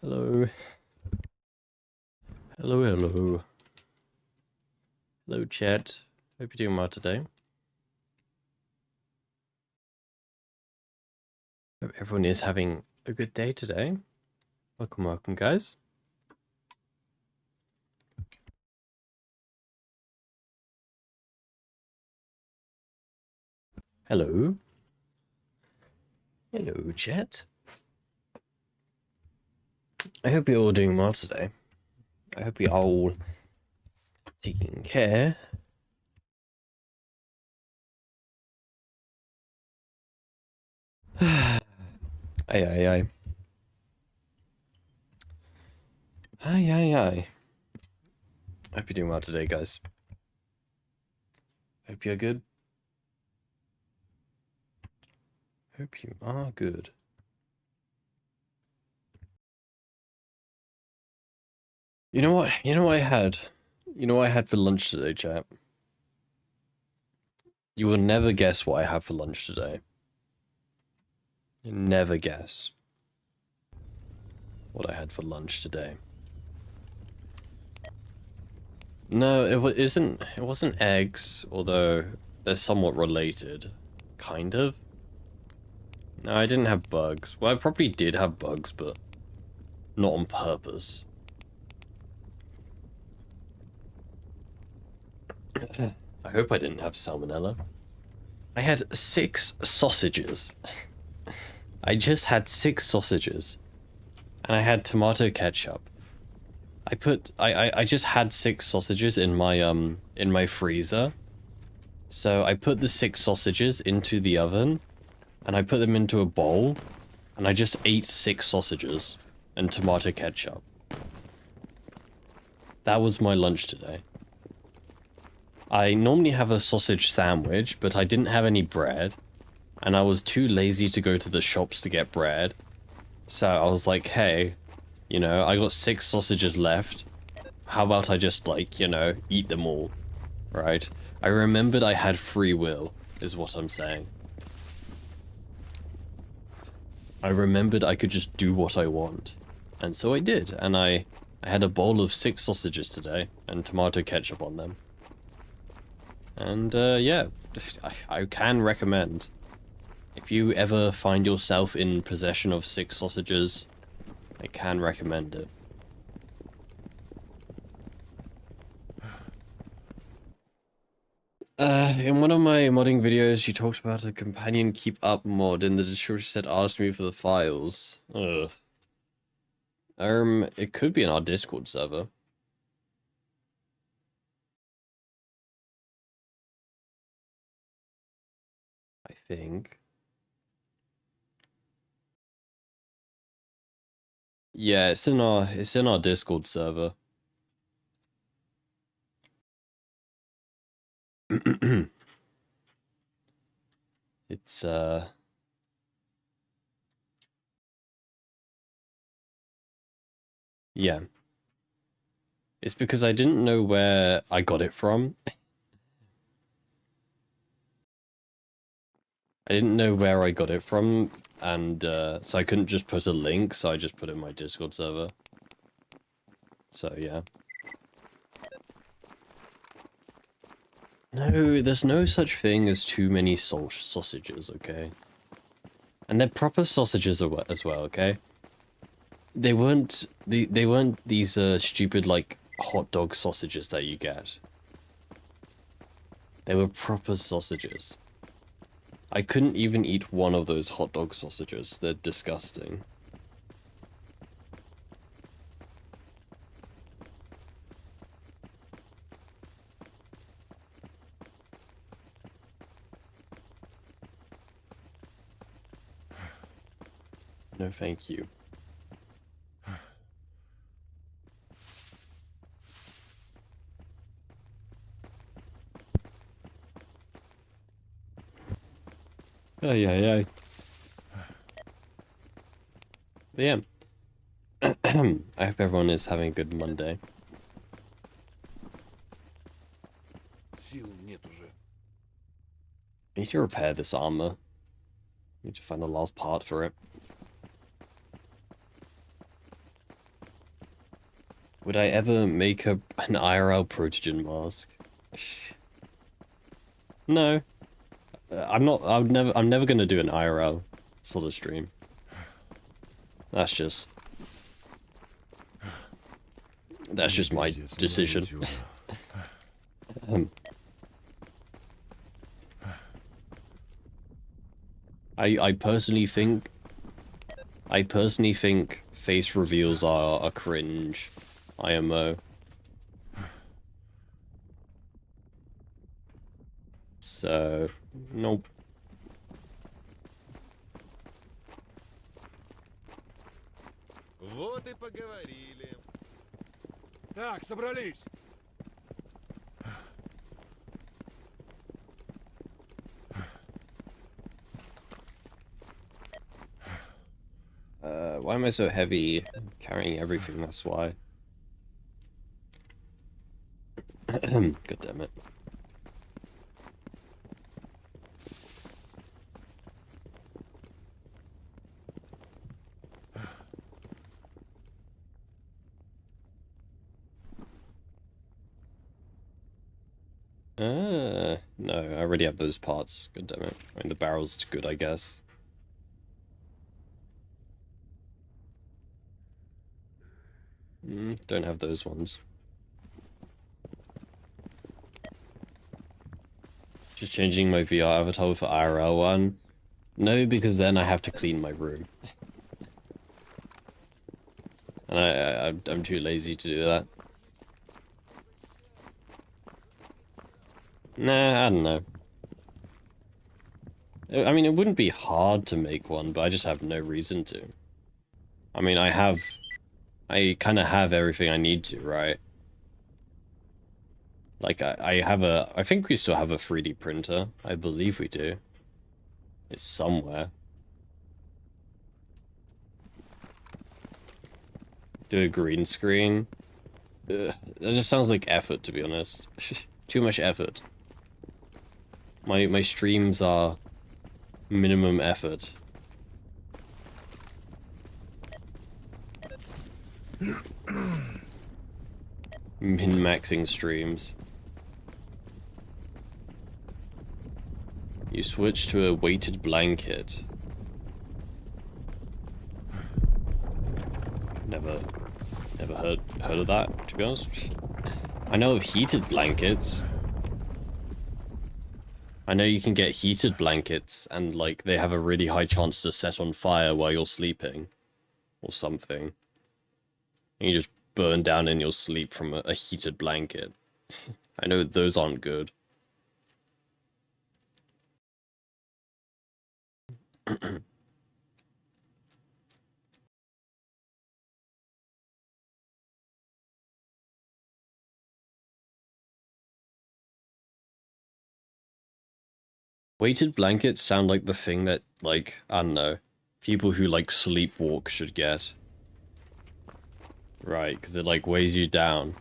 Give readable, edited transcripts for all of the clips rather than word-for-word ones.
Hello. Hello, hello. Hello, chat. Hope you're doing well today. Hope everyone is having a good day today. Welcome, welcome, guys. Hello. Hello, chat. I hope you're all doing well today. I hope you're all taking care. Aye, aye, aye. Aye, aye, aye. I hope you're doing well today, guys. Hope you're good. Hope you are good. You know what? You know what I had? You know what I had for lunch today, chat? You will never guess what I had for lunch today. You never guess what I had for lunch today. No, it wasn't eggs, although they're somewhat related. Kind of. No, I didn't have bugs. Well, I probably did have bugs, but not on purpose. I hope I didn't have salmonella. I had 6 sausages. I just had 6 sausages. And I had tomato ketchup. I just had 6 sausages in my freezer. So I put the 6 sausages into the oven, and I put them into a bowl, and I just ate 6 sausages and tomato ketchup. That was my lunch today. I normally have a sausage sandwich, but I didn't have any bread, and I was too lazy to go to the shops to get bread. So I was like, hey, you know, I got 6 sausages left. How about I just, like, you know, eat them all, right? I remembered I had free will, is what I'm saying. I remembered I could just do what I want. And so I did, and I had a bowl of 6 sausages today, and tomato ketchup on them. And, yeah, I can recommend. If you ever find yourself in possession of 6 sausages, I can recommend it. In one of my modding videos, you talked about a companion keep up mod in the description said asked me for the files. Ugh. It could be in our Discord server. I think. Yeah, it's in our Discord server. It's yeah. It's because I didn't know where I got it from. I didn't know where I got it from, and so I couldn't just put a link, so I just put it in my Discord server. So yeah. No, there's no such thing as too many sausages, okay? And they're proper sausages as well, okay? They weren't these stupid like hot dog sausages that you get. They were proper sausages. I couldn't even eat one of those hot dog sausages. They're disgusting. No, thank you. Oh, yeah, yeah. But yeah. I hope everyone is having a good Monday. I need to repair this armor. I need to find the last part for it. Would I ever make an IRL protogen mask? No. I'm not. I'm never gonna do an IRL sort of stream. That's just my decision. I personally think face reveals are a cringe IMO. So, nope. Вот и поговорили. Так, собрались. Why am I so heavy carrying everything? That's why. God damn it. No, I already have those parts. God damn it. I mean, the barrel's good, I guess. Don't have those ones. Just changing my VR avatar for IRL one. No, because then I have to clean my room. And I'm too lazy to do that. Nah, I don't know. I mean, it wouldn't be hard to make one, but I just have no reason to. I mean, I kind of have everything I need to, right? Like, I think we still have a 3D printer. I believe we do. It's somewhere. Do a green screen. Ugh, that just sounds like effort, to be honest. Too much effort. My streams are minimum effort. Min-maxing streams. You switch to a weighted blanket. Never heard of that, to be honest. I know of heated blankets. I know you can get heated blankets and like they have a really high chance to set on fire while you're sleeping or something. And you just burn down in your sleep from a heated blanket. I know those aren't good. Weighted blankets sound like the thing that, like, I don't know, people who, like, sleepwalk should get. Right, because it, like, weighs you down,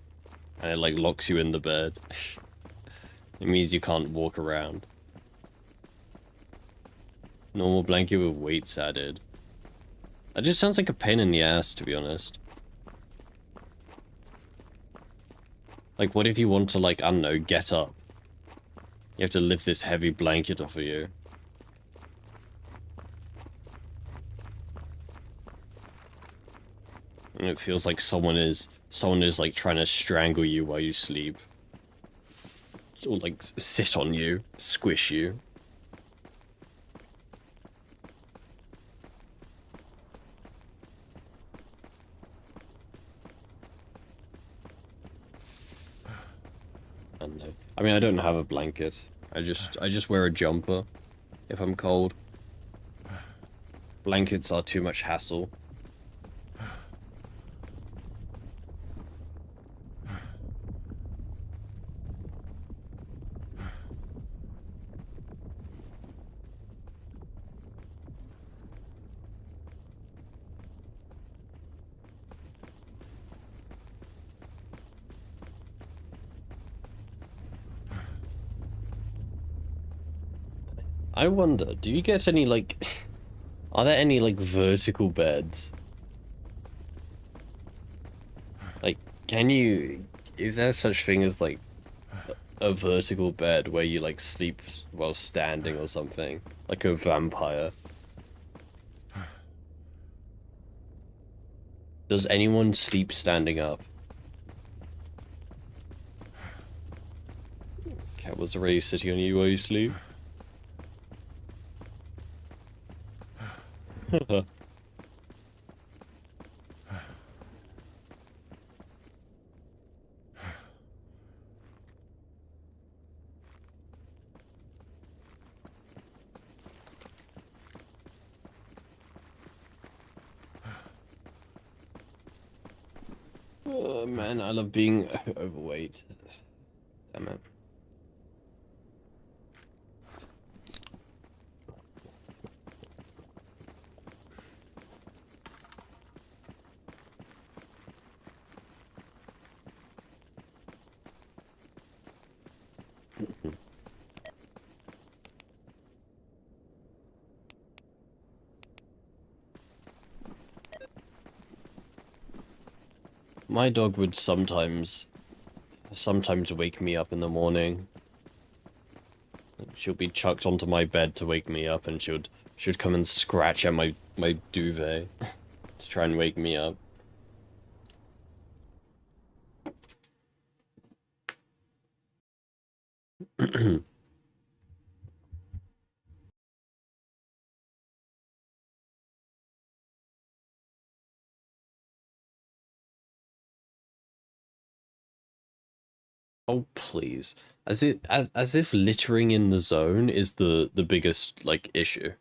and it, like, locks you in the bed. It means you can't walk around. Normal blanket with weights added. That just sounds like a pain in the ass, to be honest. Like, what if you want to, like, I don't know, get up? You have to lift this heavy blanket off of you. And it feels like someone is like trying to strangle you while you sleep. Or like sit on you, squish you. I don't know. I mean, I don't have a blanket. I just wear a jumper if I'm cold. Blankets are too much hassle. I wonder, do you get any, like... Are there any, like, vertical beds? Like, Can you... Is there such thing as, like, a vertical bed where you, like, sleep while standing or something? Like a vampire? Does anyone sleep standing up? Cat was already sitting on you while you sleep. Oh man, I love being overweight. Damn it. My dog would sometimes wake me up in the morning. She'll be chucked onto my bed to wake me up, and she'd come and scratch at my duvet to try and wake me up. Oh please. As if littering in the zone is the biggest like issue.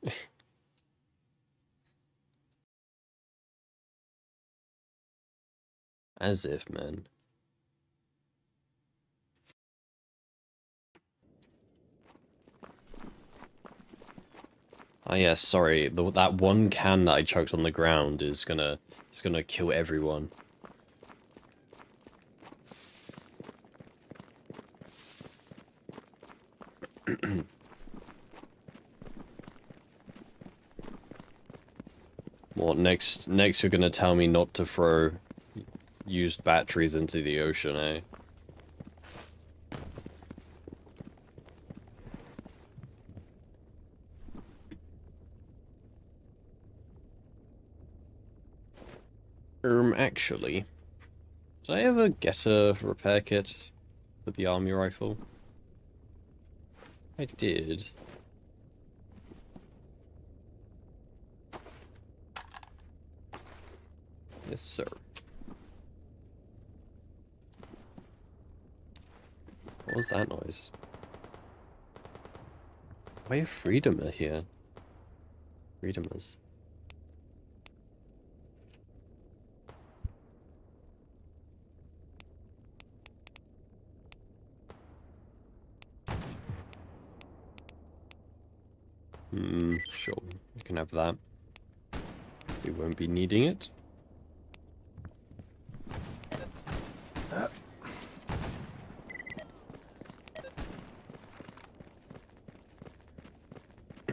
As if, man. Ah yes, sorry. That one can that I chucked on the ground is gonna kill everyone. Well, next you're gonna tell me not to throw used batteries into the ocean, eh? Actually, did I ever get a repair kit for the army rifle? I did. Yes, sir. What was that noise? Why are Freedomer here? Freedomers. Sure. You can have that. We won't be needing it.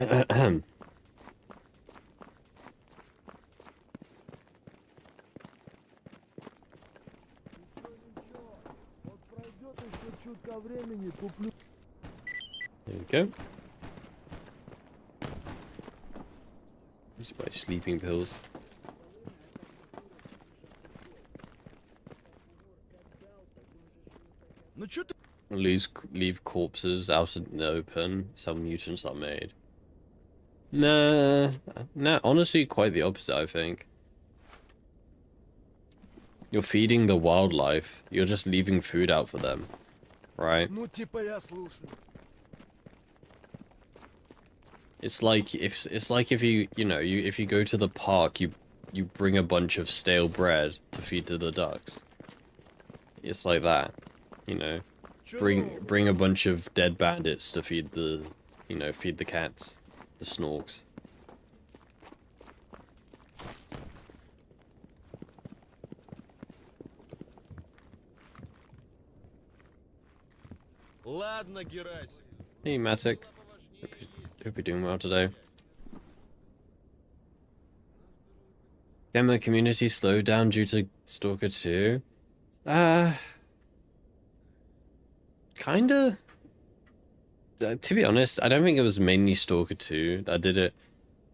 Ahem. There you go. Just buy sleeping pills. Leave corpses out in the open. Some mutants are made. Nah, honestly, quite the opposite, I think. You're feeding the wildlife. You're just leaving food out for them, right? It's like if if you go to the park, you bring a bunch of stale bread to feed to the ducks. It's like that, you know. Bring a bunch of dead bandits to feed the, feed the cats, the snorks. Hey, Matic. Hope you're doing well today. Gamer community slowed down due to S.T.A.L.K.E.R 2. Kinda. To be honest, I don't think it was mainly Stalker 2 that did it.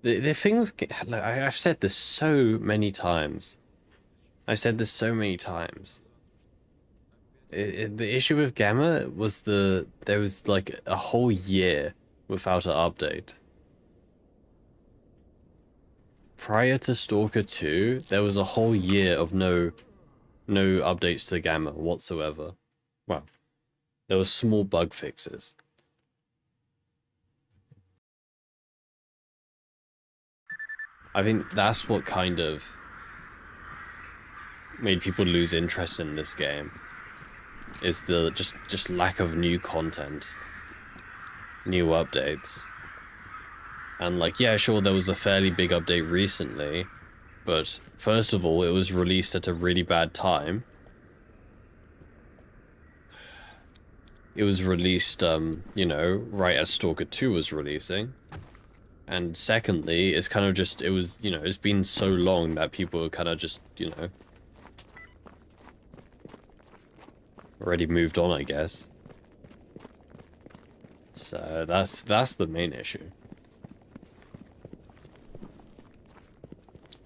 The thing with... Look, I've said this so many times. I've said this so many times. The issue with Gamma was there was like a whole year without an update. Prior to Stalker 2, there was a whole year of no updates to Gamma whatsoever. Well, there were small bug fixes. I think that's what kind of made people lose interest in this game. Is the just lack of new content, new updates. And like, yeah, sure, there was a fairly big update recently, but first of all, it was released at a really bad time. It was released, you know, right as Stalker 2 was releasing. And secondly, it's kind of just, it was, you know, it's been so long that people kind of just, you know, already moved on, I guess. So that's the main issue.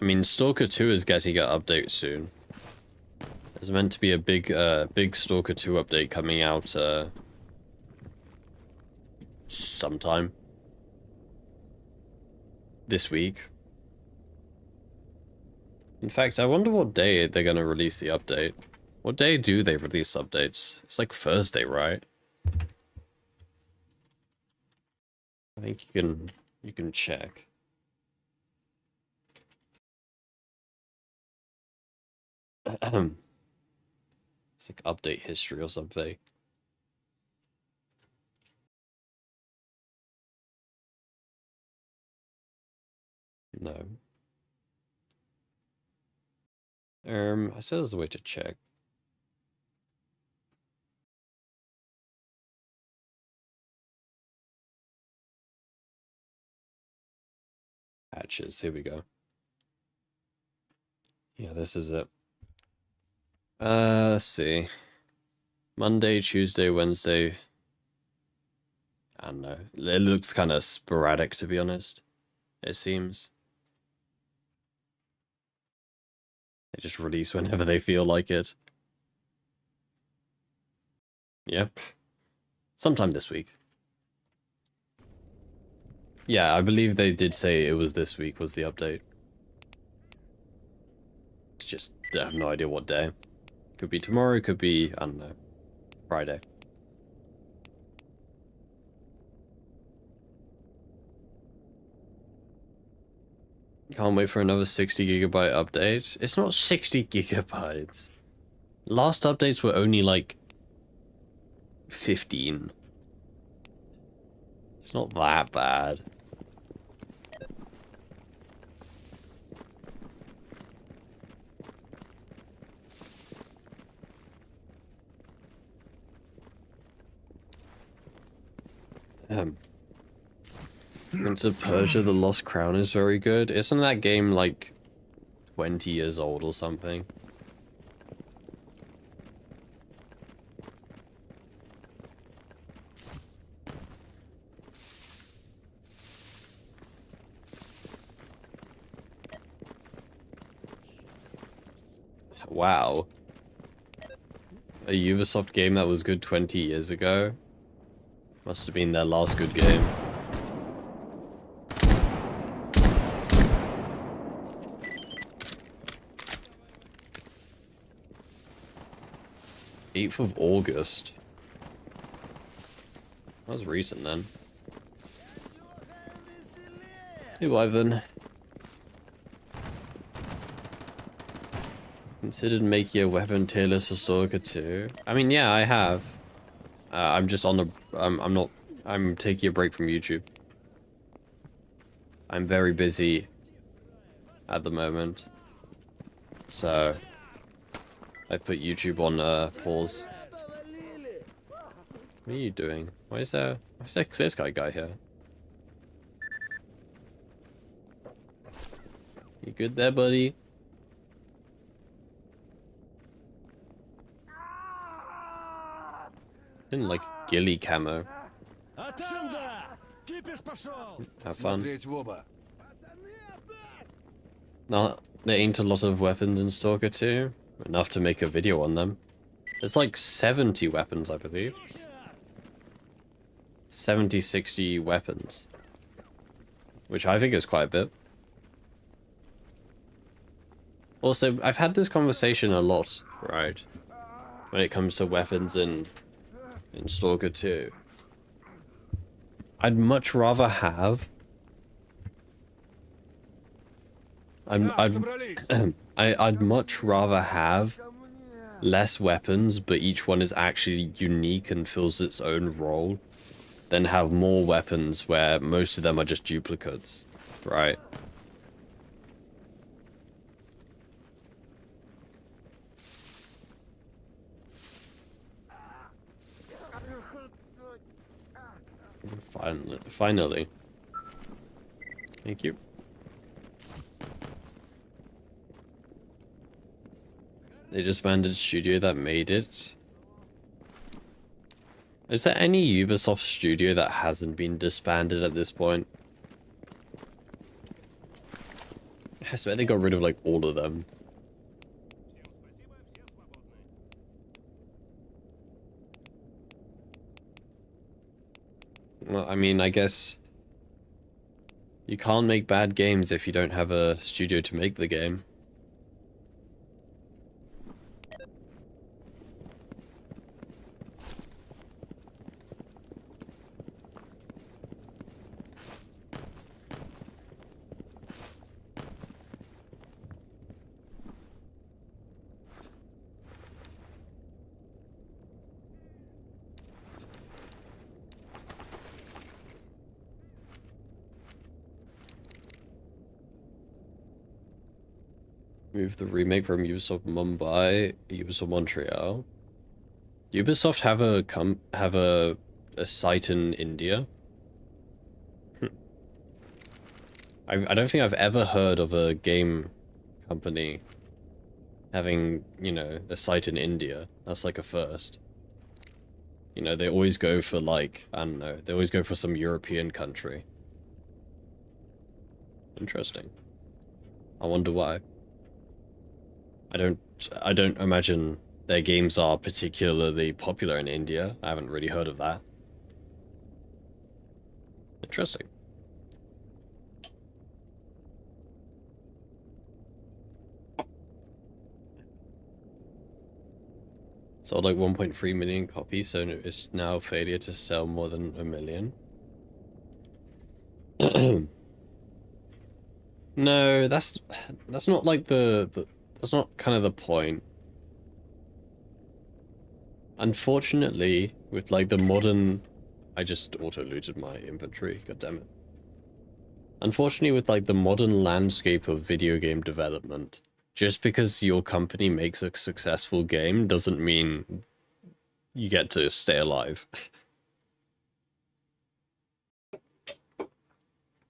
I mean, Stalker 2 is getting an update soon. There's meant to be a big Stalker 2 update coming out, sometime this week. In fact, I wonder what day they're gonna release the update. What day do they release updates? It's like Thursday, right? I think you can check. It's like update history or something. No. I said there's a way to check. Patches, here we go. Yeah, this is it. Let's see. Monday, Tuesday, Wednesday. I don't know. It looks kind of sporadic, to be honest. It seems. They just release whenever they feel like it. Yep. Sometime this week. Yeah, I believe they did say it was this week was the update. Just I have no idea what day. Could be tomorrow, could be, I don't know, Friday. Can't wait for another 60 gigabyte update. It's not 60 gigabytes. Last updates were only like 15. It's not that bad. Prince of Persia: The Lost Crown is very good. Isn't that game like 20 years old or something? Wow. A Ubisoft game that was good 20 years ago? Must have been their last good game. Eighth of August. That was recent then. Hey, Ivan. Considered making a weapon tier list for Stalker 2. I mean, yeah, I have. I'm just on the... I'm taking a break from YouTube. I'm very busy at the moment. So, I put YouTube on pause. What are you doing? Why is there Clear Sky guy here? You good there, buddy? Didn't like ghillie camo. А там да! Кипиш пошел! Have fun. Смотреть в оба. No, there ain't a lot of weapons in Stalker 2. Enough to make a video on them. There's like 70 weapons, I believe. 70, 60 weapons. Which I think is quite a bit. Also, I've had this conversation a lot, right? When it comes to weapons in Stalker 2. I'd much rather have... I'd much rather have less weapons, but each one is actually unique and fills its own role, than have more weapons where most of them are just duplicates, right? Finally. Thank you. They disbanded studio that made it. Is there any Ubisoft studio that hasn't been disbanded at this point? I swear they got rid of like all of them. Well, I mean, I guess you can't make bad games if you don't have a studio to make the game. Move the remake from Ubisoft Mumbai, Ubisoft Montreal. Ubisoft have a site in India. I don't think I've ever heard of a game company having, you know, a site in India. That's like a first. You know, they always go for like, I don't know, they always go for some European country. Interesting. I wonder why. I don't imagine their games are particularly popular in India. I haven't really heard of that. Interesting. Sold like 1.3 million copies, so it's now a failure to sell more than 1 million. No, that's not like that's not kind of the point. Unfortunately, with like the modern... I just auto-looted my inventory, god damn it. Unfortunately, with like the modern landscape of video game development, just because your company makes a successful game doesn't mean you get to stay alive.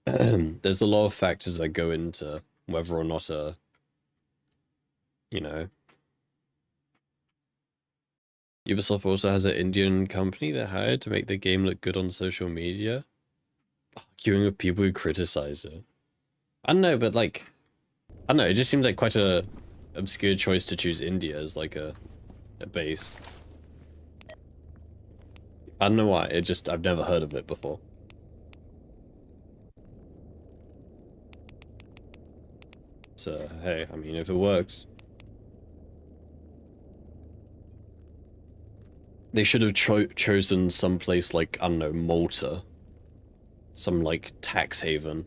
There's a lot of factors that go into whether or not a, you know... Ubisoft also has an Indian company they hired to make the game look good on social media. Queuing with people who criticize it. I don't know, but like... I don't know, it just seems like quite a obscure choice to choose India as like a base. I don't know why, I've never heard of it before. So, hey, I mean, if it works. They should have chosen some place like, I don't know, Malta. Some, like, tax haven.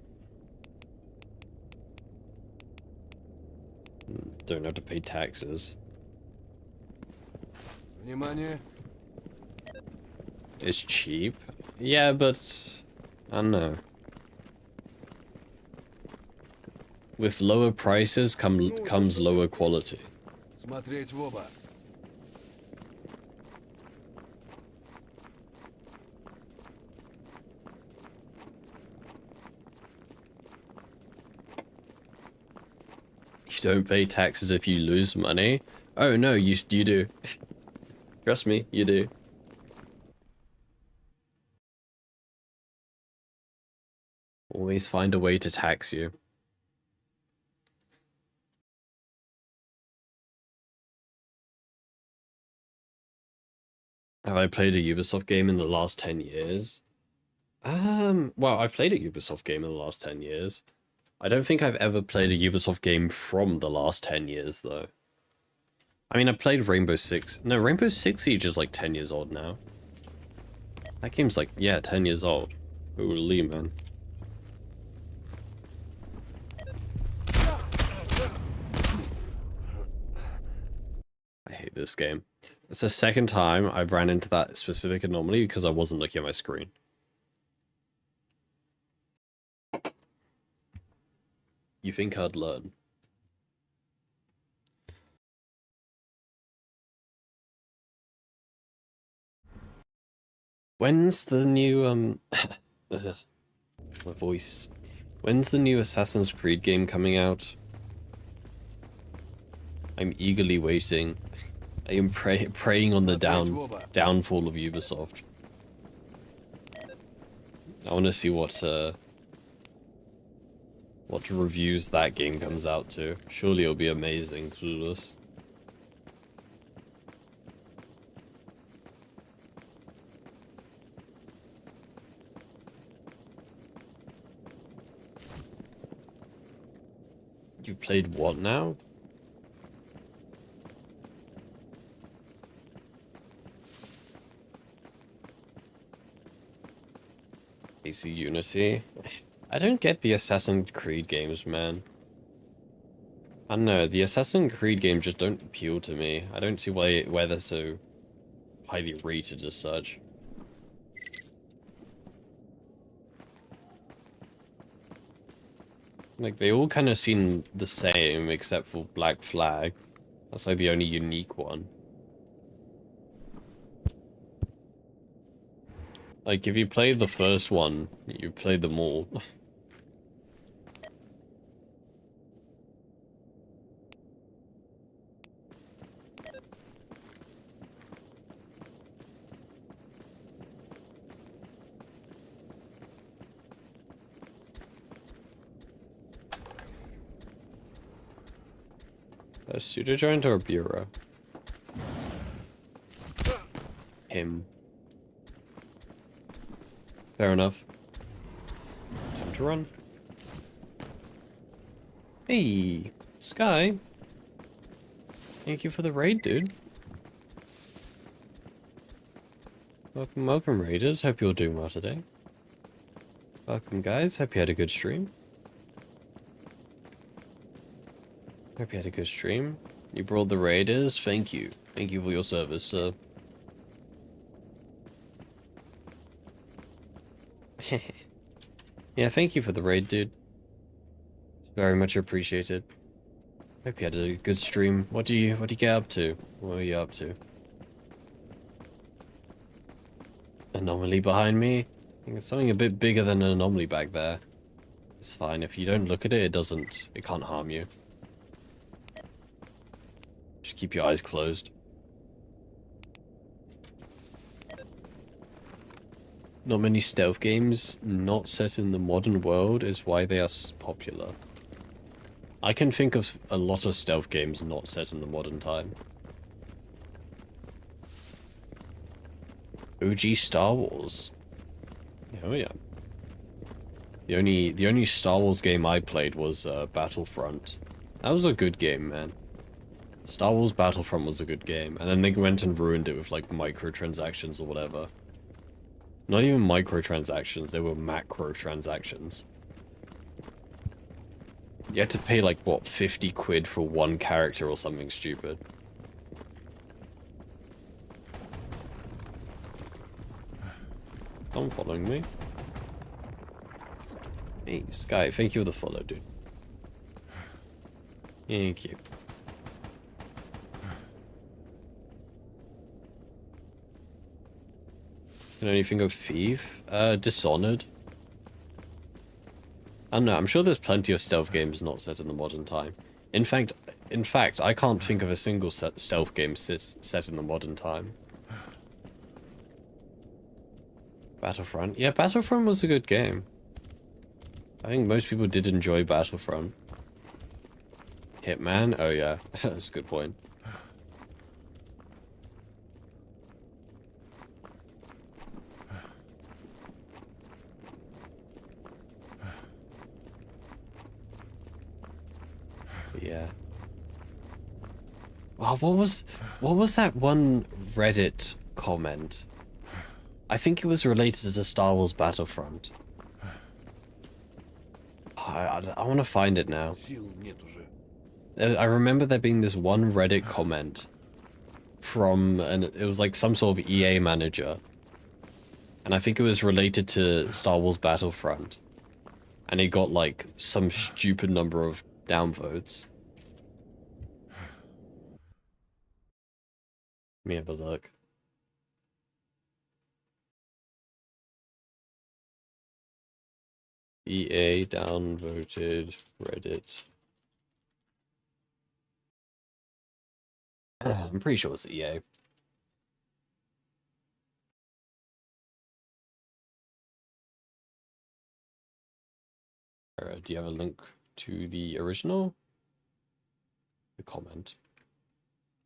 Don't have to pay taxes. Внимание. It's cheap. Yeah, but... I don't know. With lower prices comes lower quality. Смотреть в оба. You don't pay taxes if you lose money? Oh no, you do. Trust me, you do. Always find a way to tax you. Have I played a Ubisoft game in the last 10 years? Well, I've played a Ubisoft game in the last 10 years. I don't think I've ever played a Ubisoft game from the last 10 years, though. I mean, I played Rainbow Six. No, Rainbow Six Siege is like 10 years old now. That game's like, yeah, 10 years old. Holy, man. I hate this game. It's the second time I've ran into that specific anomaly because I wasn't looking at my screen. You think I'd learn? When's the new, my voice. When's the new Assassin's Creed game coming out? I'm eagerly waiting. I am praying on the downfall of Ubisoft. I want to see what reviews that game comes out to. Surely it'll be amazing, Clueless. You played what now? AC Unity? I don't get the Assassin's Creed games, man. I don't know, the Assassin's Creed games just don't appeal to me. I don't see why they're so highly rated as such. Like, they all kind of seem the same, except for Black Flag. That's like the only unique one. Like, if you played the first one, you've played them all. A pseudo-giant or a bureau? Him. Fair enough. Time to run. Hey, Sky. Thank you for the raid, dude. Welcome, welcome, raiders. Hope you're doing well today. Welcome, guys. Hope you had a good stream. Hope you had a good stream. You brought the raiders. Thank you. Thank you for your service, sir. Yeah, thank you for the raid, dude. Very much appreciated. Hope you had a good stream. What do you get up to? What are you up to? Anomaly behind me? I think it's something a bit bigger than an anomaly back there. It's fine. If you don't look at it, it can't harm you. Just keep your eyes closed. Not many stealth games not set in the modern world is why they are popular. I can think of a lot of stealth games not set in the modern time. OG Star Wars. Oh yeah. The only Star Wars game I played was Battlefront. That was a good game, man. Star Wars Battlefront was a good game, and then they went and ruined it with like microtransactions or whatever. Not even microtransactions, they were macrotransactions. You had to pay like, what, 50 quid for one character or something stupid. Someone following me? Hey, Sky, thank you for the follow, dude. Thank you. Can anything of Thief? Dishonored. I don't know, I'm sure there's plenty of stealth games not set in the modern time. In fact, I can't think of a single stealth game set in the modern time. Battlefront? Yeah, Battlefront was a good game. I think most people did enjoy Battlefront. Hitman? Oh yeah, that's a good point. Yeah. Oh, what was that one Reddit comment? I think it was related to Star Wars Battlefront. I want to find it now. I remember there being this one Reddit comment from, and it was like some sort of EA manager. And I think it was related to Star Wars Battlefront. And it got like some stupid number of downvotes. Let me have a look. EA downvoted Reddit. I'm pretty sure it's EA. Do you have a link to the original? The comment.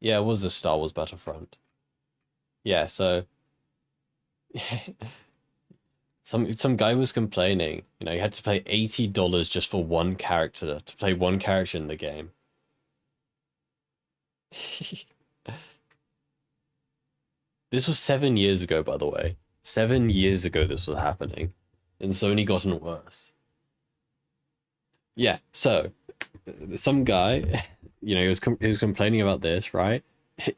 Yeah, it was a Star Wars Battlefront. Yeah, so some guy was complaining, you know, you had to pay $80 just for one character to play one character in the game. This was 7 years ago, by the way. 7 years ago this was happening. And it's only gotten worse. Yeah, so some guy, you know, he was complaining about this, right?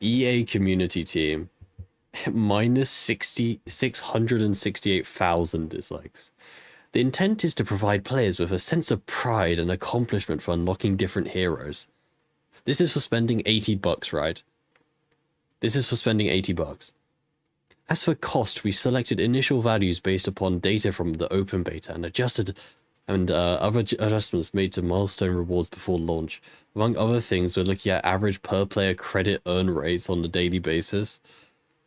EA community team minus 668,000 dislikes. The intent is to provide players with a sense of pride and accomplishment for unlocking different heroes. This is for spending $80, right? This is for spending $80. As for cost, we selected initial values based upon data from the open beta and adjusted other adjustments made to milestone rewards before launch. Among other things, we're looking at average per player credit earn rates on a daily basis,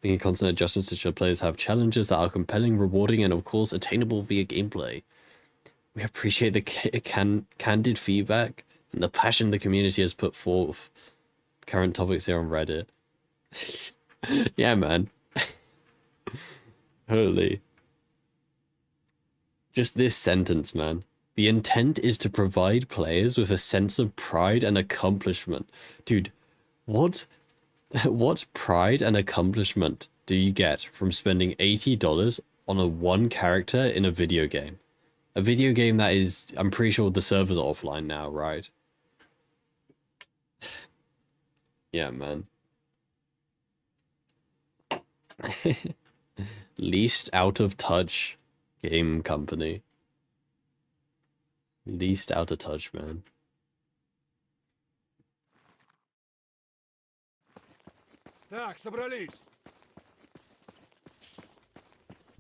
making constant adjustments to ensure players have challenges that are compelling, rewarding, and of course attainable via gameplay. We appreciate the candid feedback and the passion the community has put forth. Current topics here on Reddit. Yeah, man. Holy. Just this sentence, man. The intent is to provide players with a sense of pride and accomplishment. Dude, what pride and accomplishment do you get from spending $80 on a one character in a video game? A video game that is, I'm pretty sure the servers are offline now, right? Yeah, man. Least out of touch game company. Least out of touch, man. Так, собрались.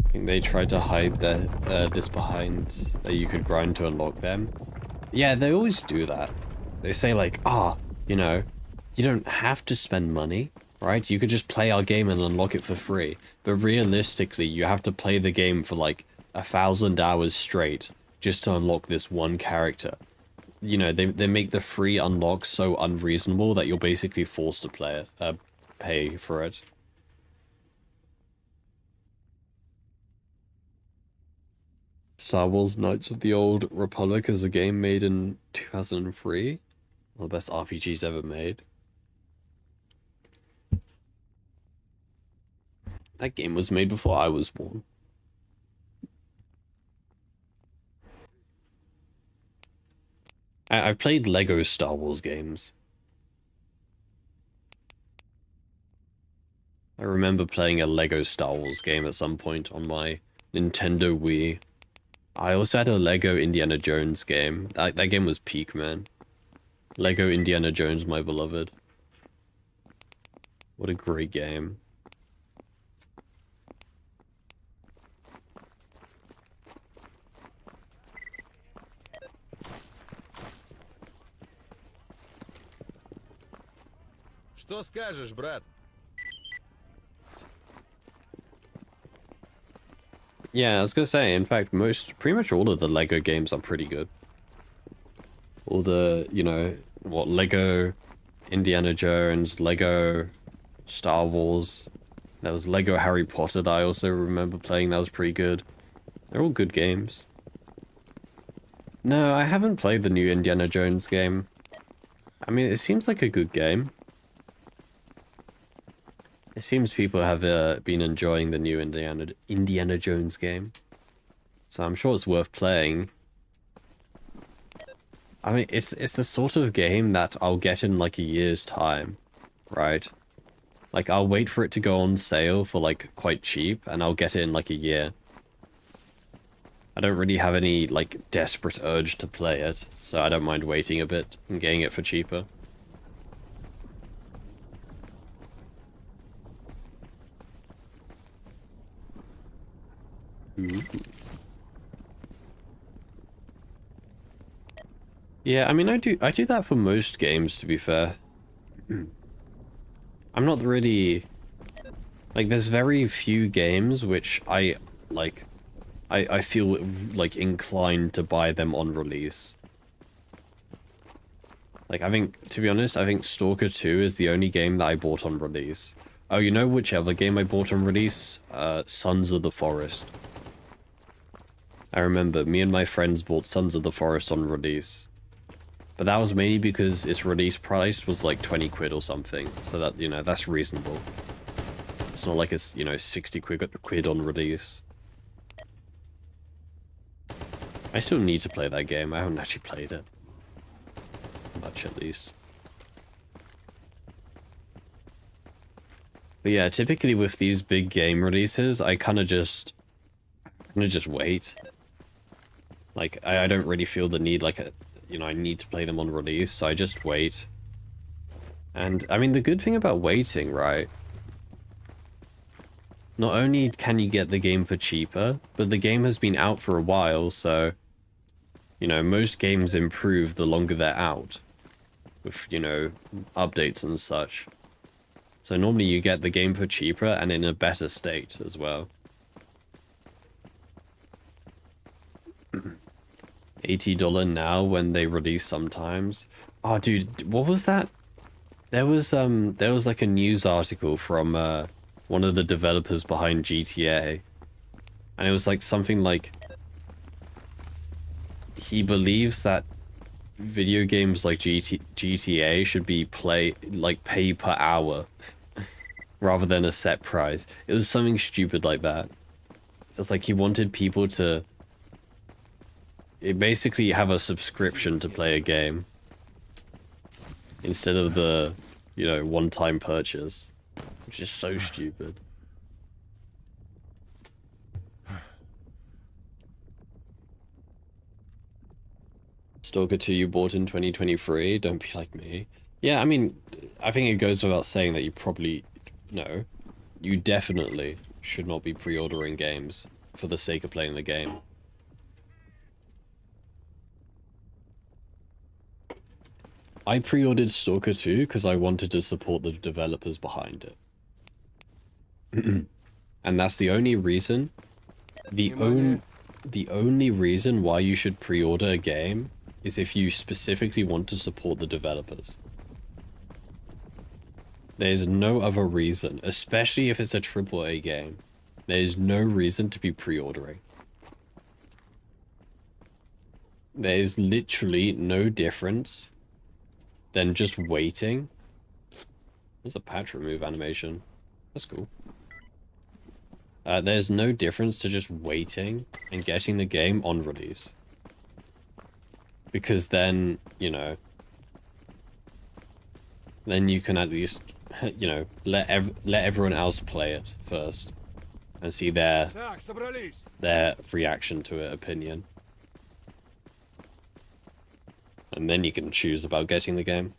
I think they tried to hide this behind that you could grind to unlock them. Yeah, they always do that. They say like, you know, you don't have to spend money, right? You could just play our game and unlock it for free. But realistically, you have to play the game for like 1,000 hours straight just to unlock this one character. You know, they make the free unlock so unreasonable that you're basically forced to pay for it. Star Wars Knights of the Old Republic is a game made in 2003. One of the best RPGs ever made. That game was made before I was born. I've played Lego Star Wars games. I remember playing a Lego Star Wars game at some point on my Nintendo Wii. I also had a Lego Indiana Jones game. That game was peak, man. Lego Indiana Jones, my beloved. What a great game. Что скажешь, брат? Yeah, I was gonna say, in fact, pretty much all of the Lego games are pretty good. All the, you know, what, Lego Indiana Jones, Lego Star Wars. There was Lego Harry Potter that I also remember playing, that was pretty good. They're all good games. No, I haven't played the new Indiana Jones game. I mean, it seems like a good game. It seems people have been enjoying the new Indiana Jones game. So I'm sure it's worth playing. I mean, it's the sort of game that I'll get in like a year's time, right? Like, I'll wait for it to go on sale for like quite cheap, and I'll get it in like a year. I don't really have any like desperate urge to play it, so I don't mind waiting a bit and getting it for cheaper. Ooh. Yeah, I mean, I do that for most games, to be fair. I'm not really... Like, there's very few games which I feel, like, inclined to buy them on release. Like, I think, to be honest, I think S.T.A.L.K.E.R 2 is the only game that I bought on release. Oh, you know which other game I bought on release? Sons of the Forest. I remember, me and my friends bought Sons of the Forest on release. But that was mainly because its release price was like 20 quid or something. So that, you know, that's reasonable. It's not like it's, you know, 60 quid on release. I still need to play that game. I haven't actually played it. Much, at least. But yeah, typically with these big game releases, I kind of just wait. Like, I don't really feel the need, like, you know, I need to play them on release, so I just wait. And, I mean, the good thing about waiting, right? Not only can you get the game for cheaper, but the game has been out for a while, so... You know, most games improve the longer they're out. With, you know, updates and such. So normally you get the game for cheaper and in a better state as well. $80 now when they release sometimes. Oh, dude, what was that? There was like a news article from one of the developers behind GTA, and it was like something like he believes that video games like GTA should be pay per hour rather than a set price. It was something stupid like that. It's like he wanted people to basically have a subscription to play a game instead of the, you know, one-time purchase, which is so stupid. S.T.A.L.K.E.R 2 you bought in 2023, don't be like me. Yeah, I mean, I think it goes without saying that you probably... No. You definitely should not be pre-ordering games for the sake of playing the game. I pre-ordered S.T.A.L.K.E.R 2 because I wanted to support the developers behind it. And that's the only reason... The only reason why you should pre-order a game is if you specifically want to support the developers. There's no other reason, especially if it's a AAA game. There's no reason to be pre-ordering. There's literally no difference than just waiting. There's a patch remove animation. That's cool. There's no difference to just waiting and getting the game on release. Because then, you know, then you can at least, you know, let everyone else play it first and see their reaction to it, opinion. And then you can choose about getting the game.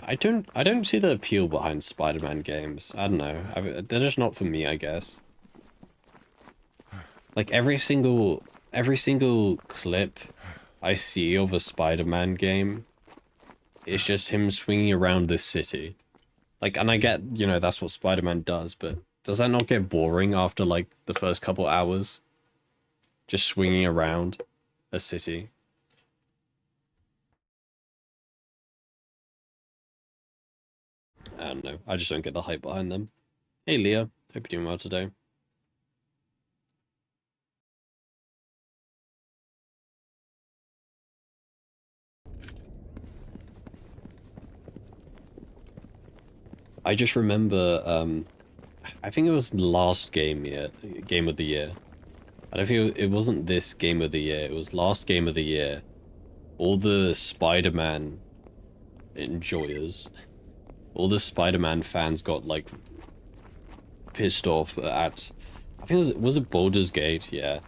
I don't see the appeal behind Spider-Man games. I don't know. They're just not for me, I guess. Like every single clip I see of a Spider-Man game it's just him swinging around this city. Like, and I get, you know, that's what Spider-Man does, but does that not get boring after, like, the first couple hours? Just swinging around a city. I don't know. I just don't get the hype behind them. Hey, Leah. Hope you're doing well today. I just remember, I think it was last game of the year. I don't think it wasn't this game of the year. It was last game of the year. All the Spider-Man enjoyers, all the Spider-Man fans got like pissed off at. I think was it Baldur's Gate? Yeah,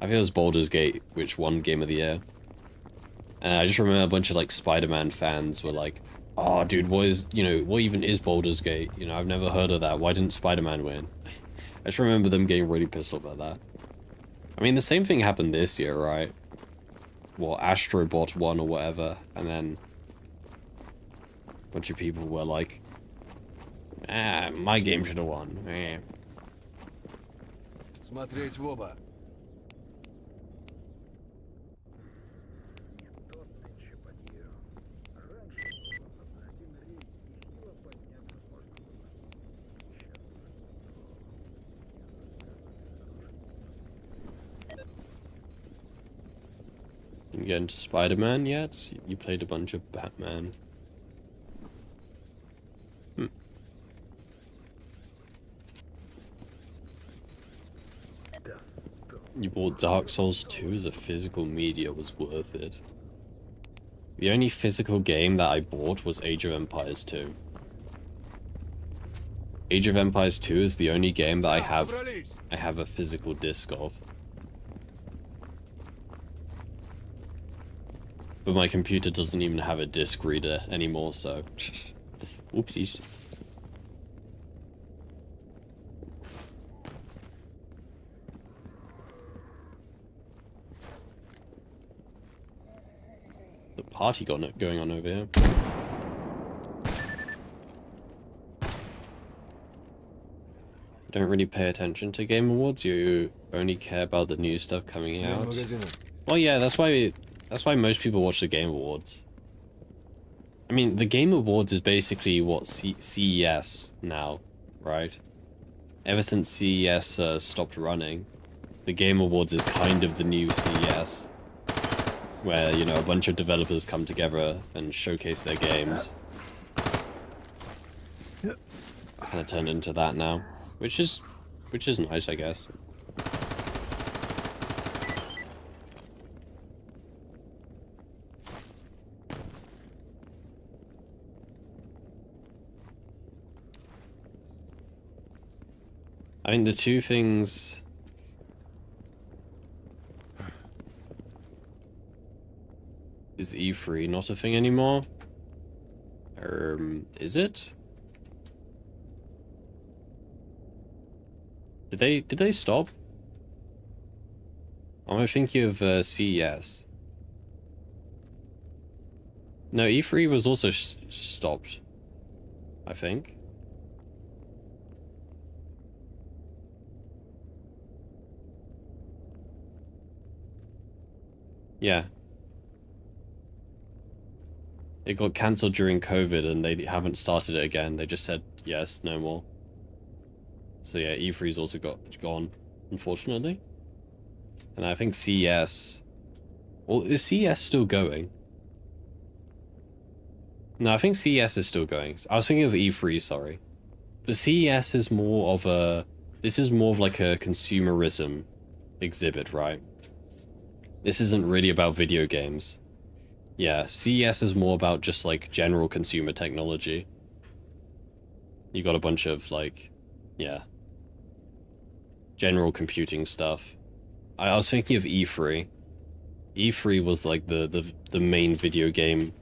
I think it was Baldur's Gate which won game of the year. And I just remember a bunch of like Spider-Man fans were like, "Oh, dude, what even is Baldur's Gate? You know, I've never heard of that. Why didn't Spider-Man win?" I just remember them getting really pissed off at that. I mean, the same thing happened this year, right? Well, Astrobot won or whatever, and then a bunch of people were like, "Ah, my game should have won." Eh. Смотреть в оба. Didn't get into Spider-Man yet? You played a bunch of Batman. You bought Dark Souls 2 as a physical media was worth it. The only physical game that I bought was Age of Empires 2. Age of Empires 2 is the only game that I have a physical disc of. But my computer doesn't even have a disc reader anymore, so... Oopsies. The party going on over here. I don't really pay attention to Game Awards, you only care about the new stuff coming out. Well, yeah, that's why most people watch the Game Awards. I mean, the Game Awards is basically what CES now, right? Ever since CES stopped running, the Game Awards is kind of the new CES. Where, you know, a bunch of developers come together and showcase their games. Kind of turned into that now. Which is nice, I guess. I think the two things... Is E3 not a thing anymore? Is it? Did they stop? Am I thinking of CES? No, E3 was also stopped, I think. Yeah. It got cancelled during COVID and they haven't started it again. They just said, yes, no more. So yeah, E3's also gone, unfortunately. And I think CES... Well, is CES still going? No, I think CES is still going. I was thinking of E3, sorry. But CES is more of a... This is more of like a consumerism exhibit, right? This isn't really about video games. Yeah, CES is more about just like general consumer technology. You got a bunch of like... Yeah. General computing stuff. I was thinking of E3. E3 was like the main video game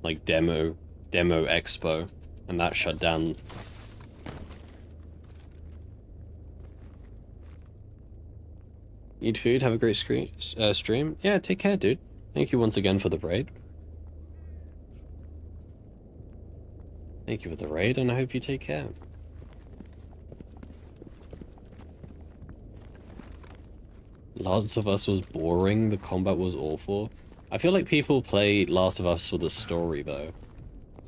like demo expo, and that shut down. Eat food, have a great stream. Yeah, take care, dude. Thank you once again for the raid. Thank you for the raid, and I hope you take care. Last of Us was boring, the combat was awful. I feel like people play Last of Us for the story, though.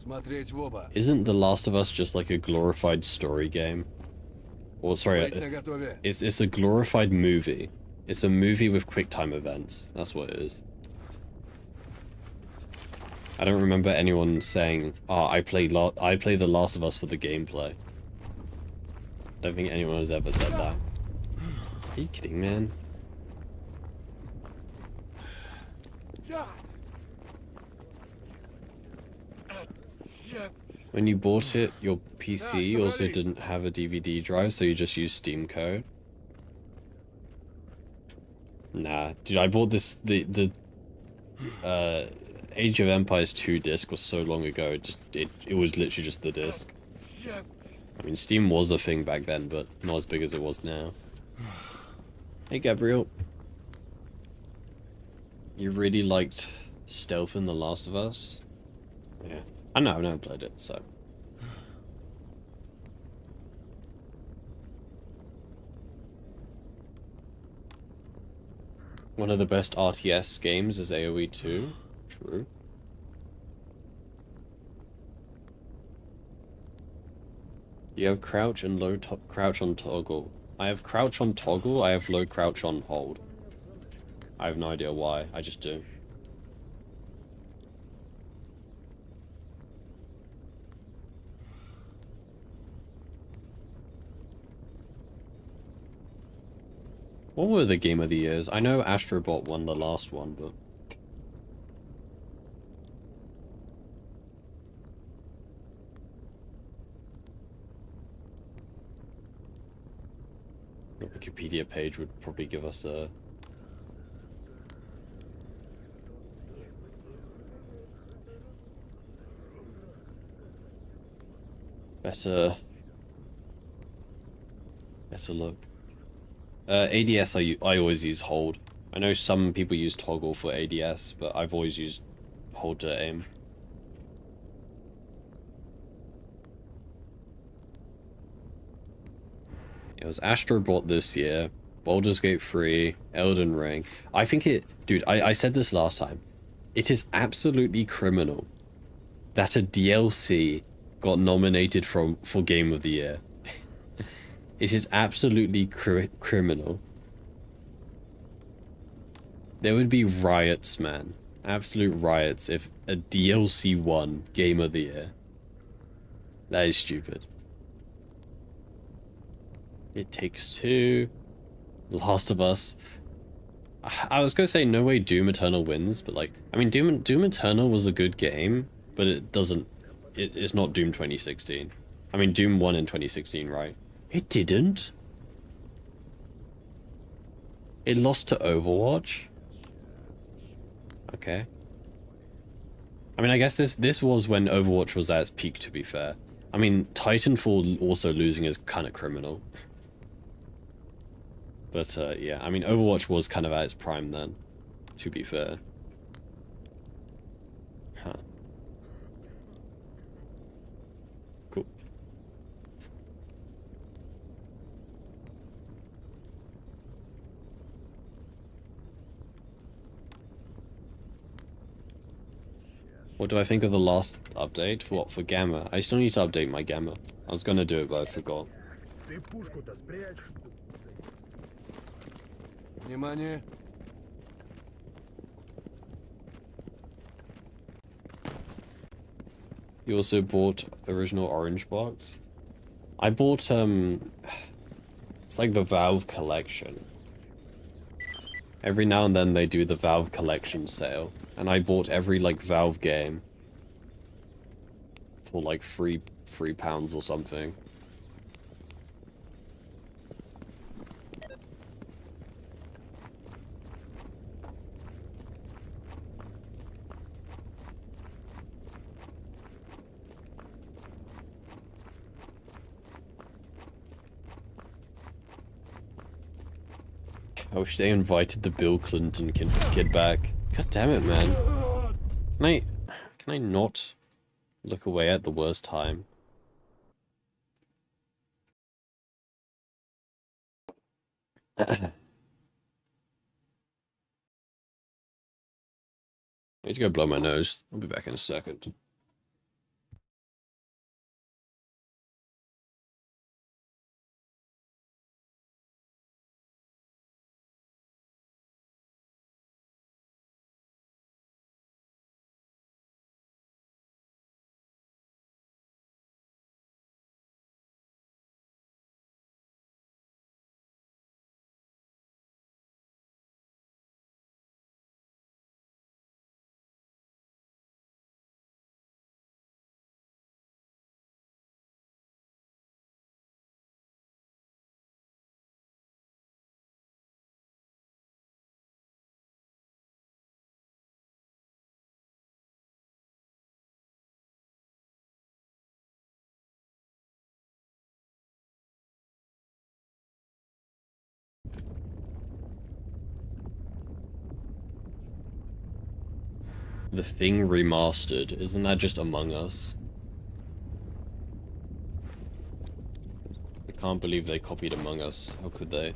Смотреть в оба. Isn't The Last of Us just like a glorified story game? Or sorry, Быть наготове. it's a glorified movie. It's a movie with quick time events. That's what it is. I don't remember anyone saying, "Oh, I play The Last of Us for the gameplay." I don't think anyone has ever said that. Are you kidding, man? When you bought it, your PC also didn't have a DVD drive, so you just used Steam code? Nah, dude, I bought this, the Age of Empires 2 disc was so long ago, it was literally just the disc. I mean, Steam was a thing back then, but not as big as it was now. Hey, Gabriel. You really liked stealth in The Last of Us? Yeah. I know, I've never played it, so. One of the best RTS games is AoE 2. True. You have crouch and low crouch on toggle. I have crouch on toggle, I have low crouch on hold. I have no idea why, I just do. What were the Game of the Years? I know Astrobot won the last one, but... the Wikipedia page would probably give us a... better look. ADS I always use hold. I know some people use toggle for ADS, but I've always used hold to aim. It was Astrobot this year, Baldur's Gate 3, Elden Ring. I think it... Dude, I said this last time. It is absolutely criminal that a DLC got nominated for Game of the Year. It is absolutely criminal. There would be riots, man. Absolute riots if a DLC won Game of the Year. That is stupid. It Takes Two. Last of Us. I was gonna say no way Doom Eternal wins, but like, I mean Doom Eternal was a good game, but it doesn't... It's not Doom 2016. I mean Doom won in 2016, right? It didn't. It lost to Overwatch. Okay. I mean, I guess this was when Overwatch was at its peak, to be fair. I mean, Titanfall also losing is kind of criminal. But, yeah, I mean, Overwatch was kind of at its prime then, to be fair. Huh. Cool. What do I think of the last update? What, for Gamma? I still need to update my Gamma. I was gonna do it, but I forgot. Внимание. You also bought original Orange Box? I bought, it's like the Valve Collection. Every now and then they do the Valve Collection sale. And I bought every, like, Valve game. For, like, £3 or something. I wish they invited the Bill Clinton kid back. God damn it, man. Can I not? Look away at the worst time. I need to go blow my nose. I'll be back in a second. The Thing remastered. Isn't that just Among Us? I can't believe they copied Among Us. How could they?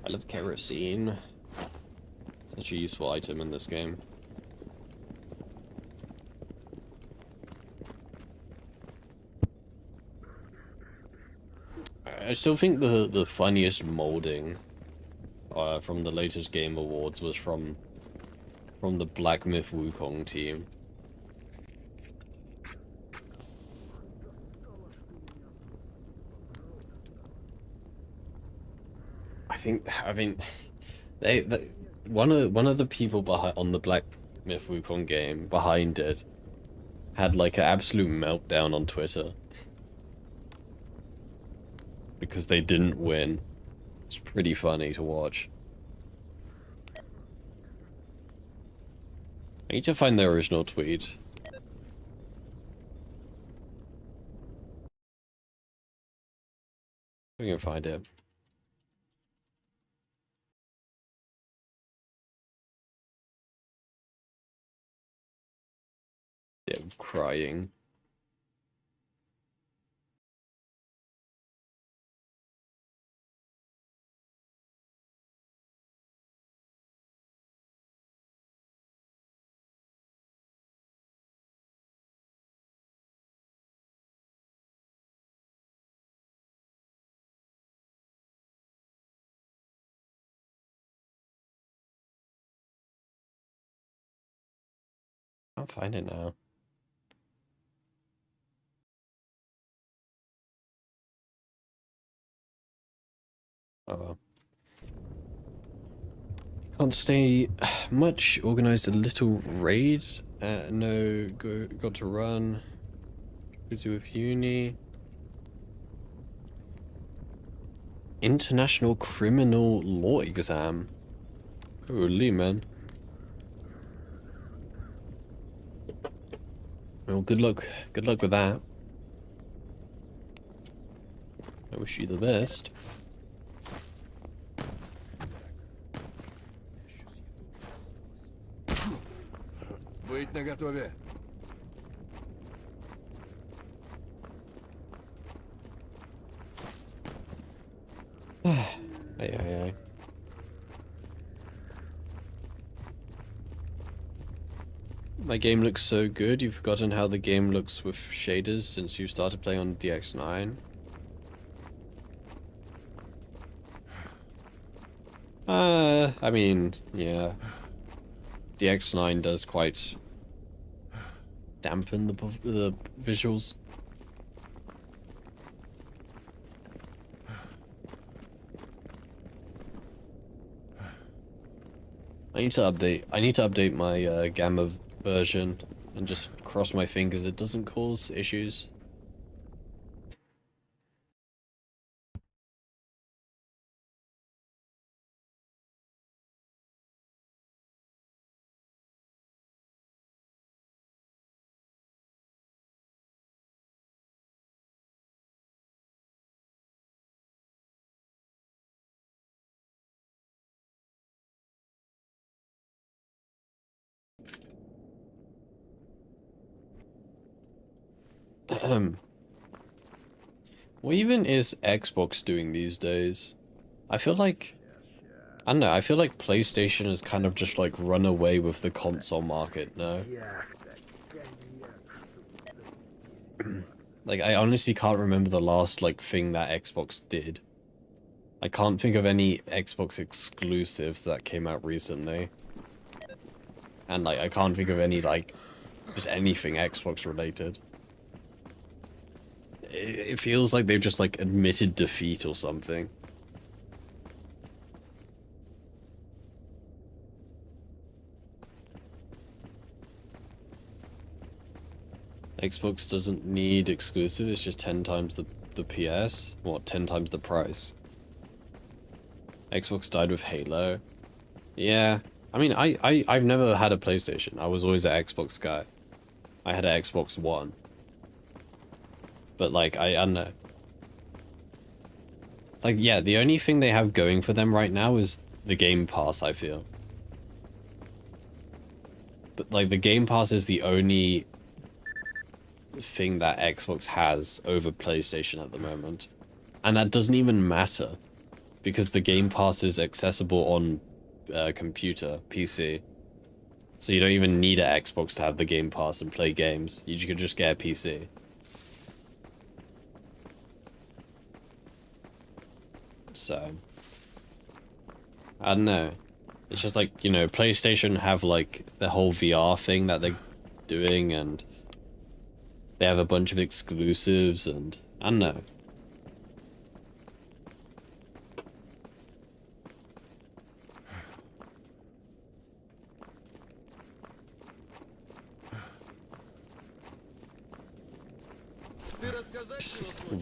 I love kerosene. Such a useful item in this game. I still think the funniest molding from the latest Game Awards was from the Black Myth Wukong team. I mean, they one of the people behind on the Black Myth Wukong game behind it had like an absolute meltdown on Twitter because they didn't win. It's pretty funny to watch. I need to find the original tweet. We can find it. Yeah, I'm crying. I'll find it now. Oh well. Can't stay much. Organized a little raid. No, got to run. Busy with uni. International Criminal Law exam. Holy man. Well, good luck. Good luck with that. I wish you the best. Быть наготове. Ay. My game looks so good, you've forgotten how the game looks with shaders since you started playing on DX9. I mean, yeah. DX9 does quite dampen the visuals. I need to update my gamma version and just cross my fingers it doesn't cause issues. What even is Xbox doing these days? I feel like, I don't know, I feel like PlayStation has kind of just like run away with the console market, no? Like, I honestly can't remember the last like thing that Xbox did. I can't think of any Xbox exclusives that came out recently. And like, I can't think of any like, just anything Xbox related. It feels like they've just like admitted defeat or something. Xbox doesn't need exclusive, it's just 10 times the PS. What, 10 times the price? Xbox died with Halo. Yeah. I mean, I've never had a PlayStation. I was always an Xbox guy. I had an Xbox One. But like, I don't know. Like, yeah, the only thing they have going for them right now is the Game Pass, I feel. But like, the Game Pass is the only thing that Xbox has over PlayStation at the moment. And that doesn't even matter. Because the Game Pass is accessible on computer, PC. So you don't even need an Xbox to have the Game Pass and play games. You could just get a PC. So, I don't know. It's just like, you know, PlayStation have like the whole VR thing that they're doing, and they have a bunch of exclusives, and I don't know.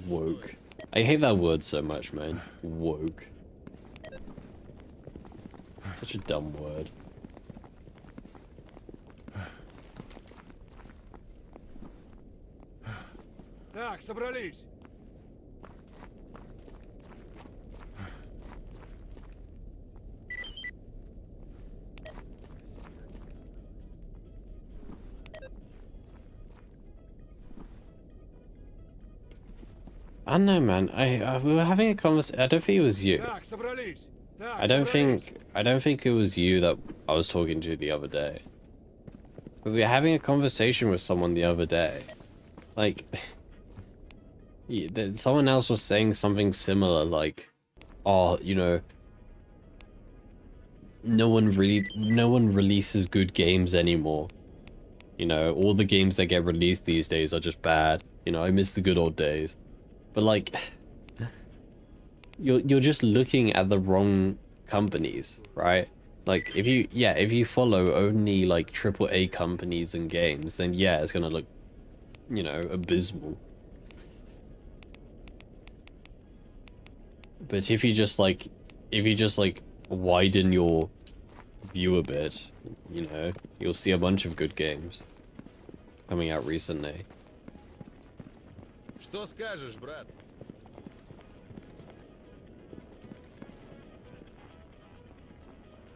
Woke. I hate that word so much, man. Woke. Such a dumb word. Так, собрались. I don't know, man. We were having a conversation. I don't think it was you. Так, собрались. Так, I don't собрались. think it was you that I was talking to the other day. But we were having a conversation with someone the other day. Like, someone else was saying something similar, like, oh, you know, no one releases good games anymore. You know, all the games that get released these days are just bad. You know, I miss the good old days. But like, you're just looking at the wrong companies, right? Like, if you follow only like AAA companies and games, then yeah, it's gonna look, you know, abysmal. But if you just like widen your view a bit, you know, you'll see a bunch of good games coming out recently. Что скажешь, брат?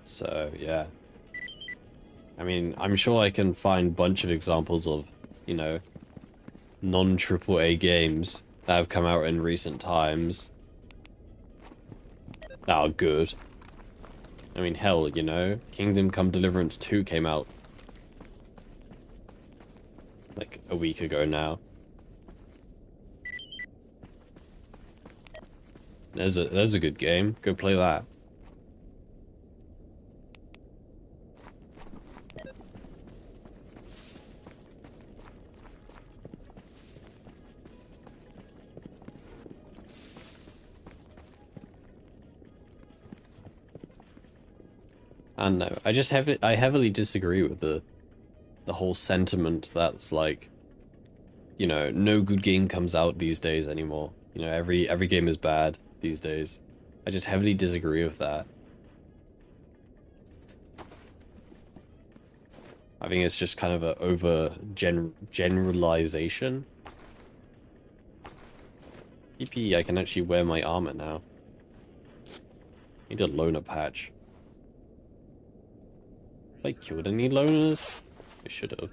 So, yeah. I mean, I'm sure I can find a bunch of examples of, you know, non-AAA games that have come out in recent times that are good. I mean, hell, you know, Kingdom Come Deliverance 2 came out like a week ago now. There's a good game. Go play that. I don't know. I heavily disagree with the whole sentiment that's like, you know, no good game comes out these days anymore. You know, every game is bad these days. I just heavily disagree with that. I think it's just kind of a generalization. EP, I can actually wear my armor now. Need a loner patch. Have I killed any loners? I should have.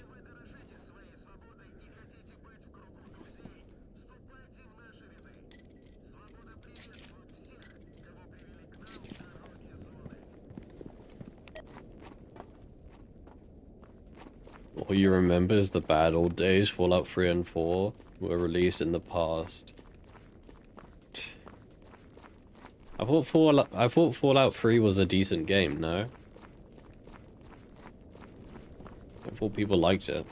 All you remember is the bad old days. Fallout 3 and 4 were released in the past. I thought Fallout 3 was a decent game, no? I thought people liked it.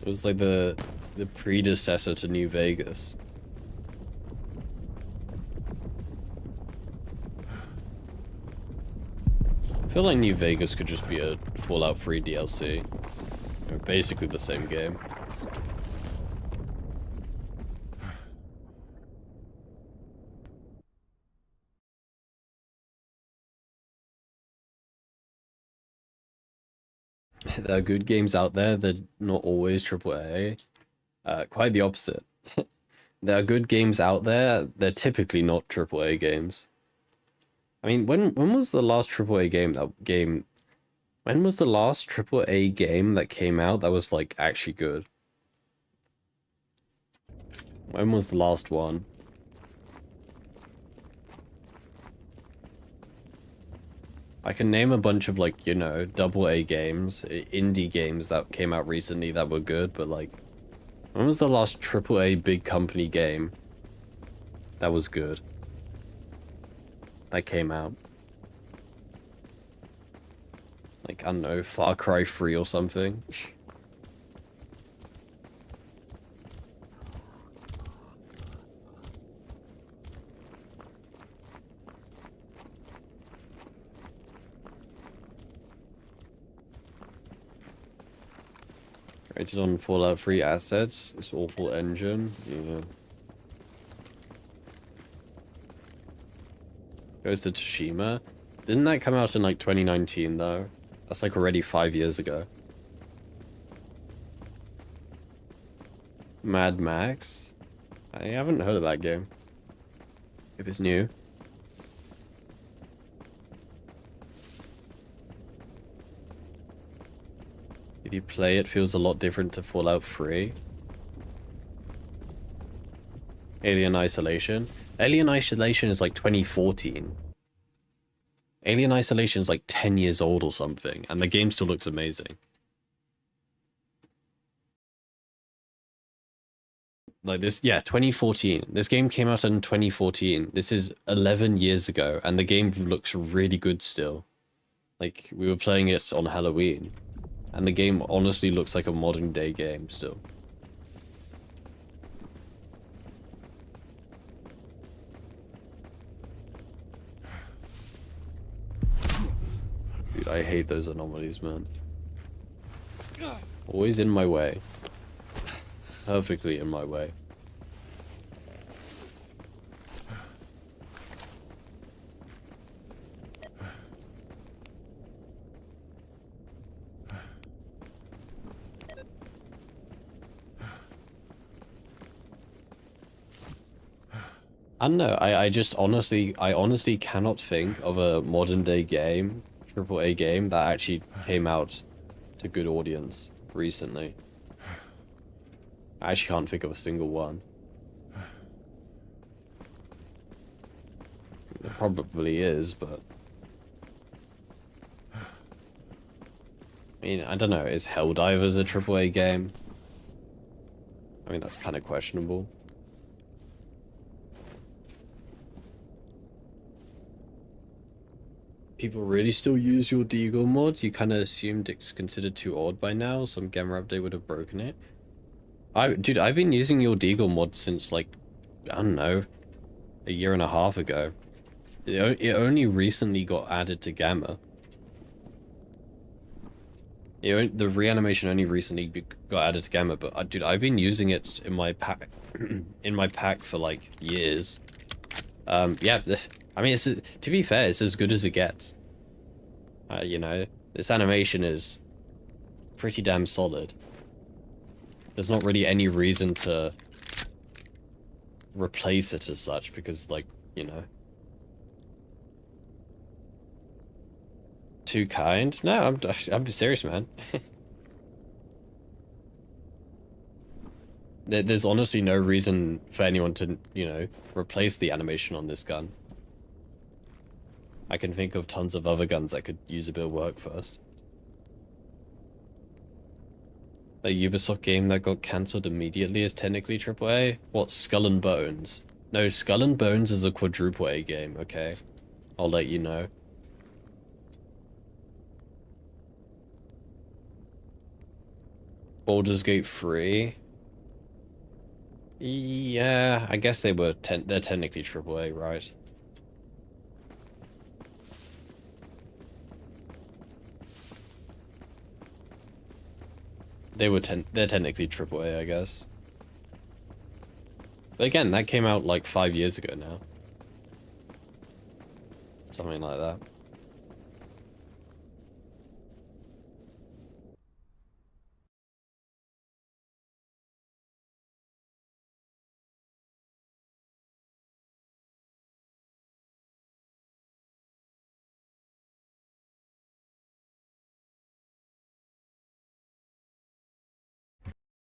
It was like the predecessor to New Vegas. I feel like New Vegas could just be a Fallout 3 DLC. They're basically the same game. There are good games out there, they're not always AAA. Quite the opposite. There are good games out there, they're typically not AAA games. I mean, when was the last AAA game when was the last AAA game that came out that was like actually good? When was the last one? I can name a bunch of like, you know, AA games, indie games that came out recently that were good, but like, when was the last AAA big company game that was good? That came out? Like, I don't know, Far Cry 3 or something? Rated on Fallout 3 assets, this awful engine, yeah. Goes to Tsushima. Didn't that come out in like 2019 though? That's like already 5 years ago. Mad Max? I haven't heard of that game. If it's new. If you play it, feels a lot different to Fallout 3. Alien Isolation. Alien Isolation is like 2014. Alien Isolation is like 10 years old or something, and the game still looks amazing. Like this, yeah, 2014. This game came out in 2014. This is 11 years ago, and the game looks really good still. Like, we were playing it on Halloween, and the game honestly looks like a modern day game still. Dude, I hate those anomalies, man. Always in my way. Perfectly in my way. I don't know, I honestly cannot think of a modern day game, AAA game, that actually came out to good audience recently. I actually can't think of a single one. There probably is, but... I mean, I don't know, is Helldivers a AAA game? I mean, that's kind of questionable. People really still use your Deagle mod? You kind of assumed it's considered too old by now, some gamer update would have broken it. Dude, I've been using your Deagle mod since, like, I don't know, a year and a half ago. It only recently got added to Gamma. The reanimation only recently got added to Gamma, but dude, I've been using it in my pack, in my pack for like years. Yeah, I mean, to be fair, it's as good as it gets. You know, this animation is pretty damn solid. There's not really any reason to replace it as such, because, like, you know. Too kind? No, I'm serious, man. There's honestly no reason for anyone to, you know, replace the animation on this gun. I can think of tons of other guns that could use a bit of work first. The Ubisoft game that got cancelled immediately is technically AAA? What, Skull and Bones? No, Skull and Bones is a quadruple A game, okay? I'll let you know. Baldur's Gate 3? Yeah, I guess they're technically AAA, right? They're technically AAA, I guess. But again, that came out like 5 years ago now. Something like that.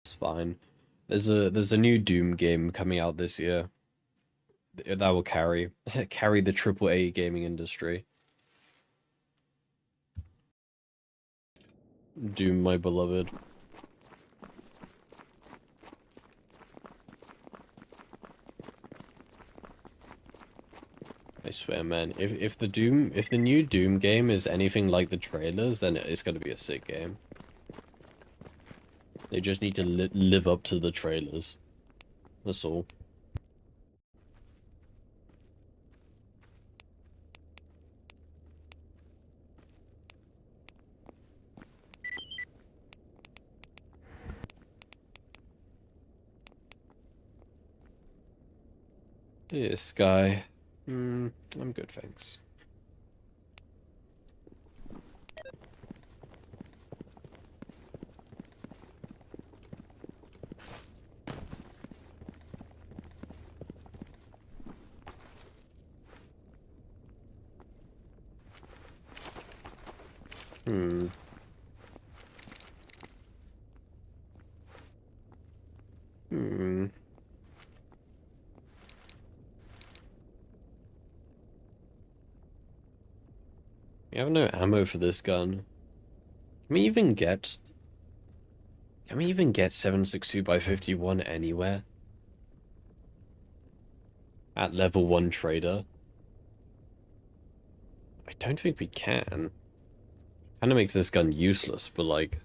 It's fine. There's a new Doom game coming out this year that will carry carry the AAA gaming industry. Doom, my beloved. I swear, man, if the new Doom game is anything like the trailers, then it's gonna be a sick game. They just need to live up to the trailers. That's all. This guy. I'm good, thanks. Hmm. Hmm. We have no ammo for this gun. Can we even get... Can we even get 7.62 by 51 anywhere? At level 1 trader? I don't think we can. Kinda makes this gun useless, but like...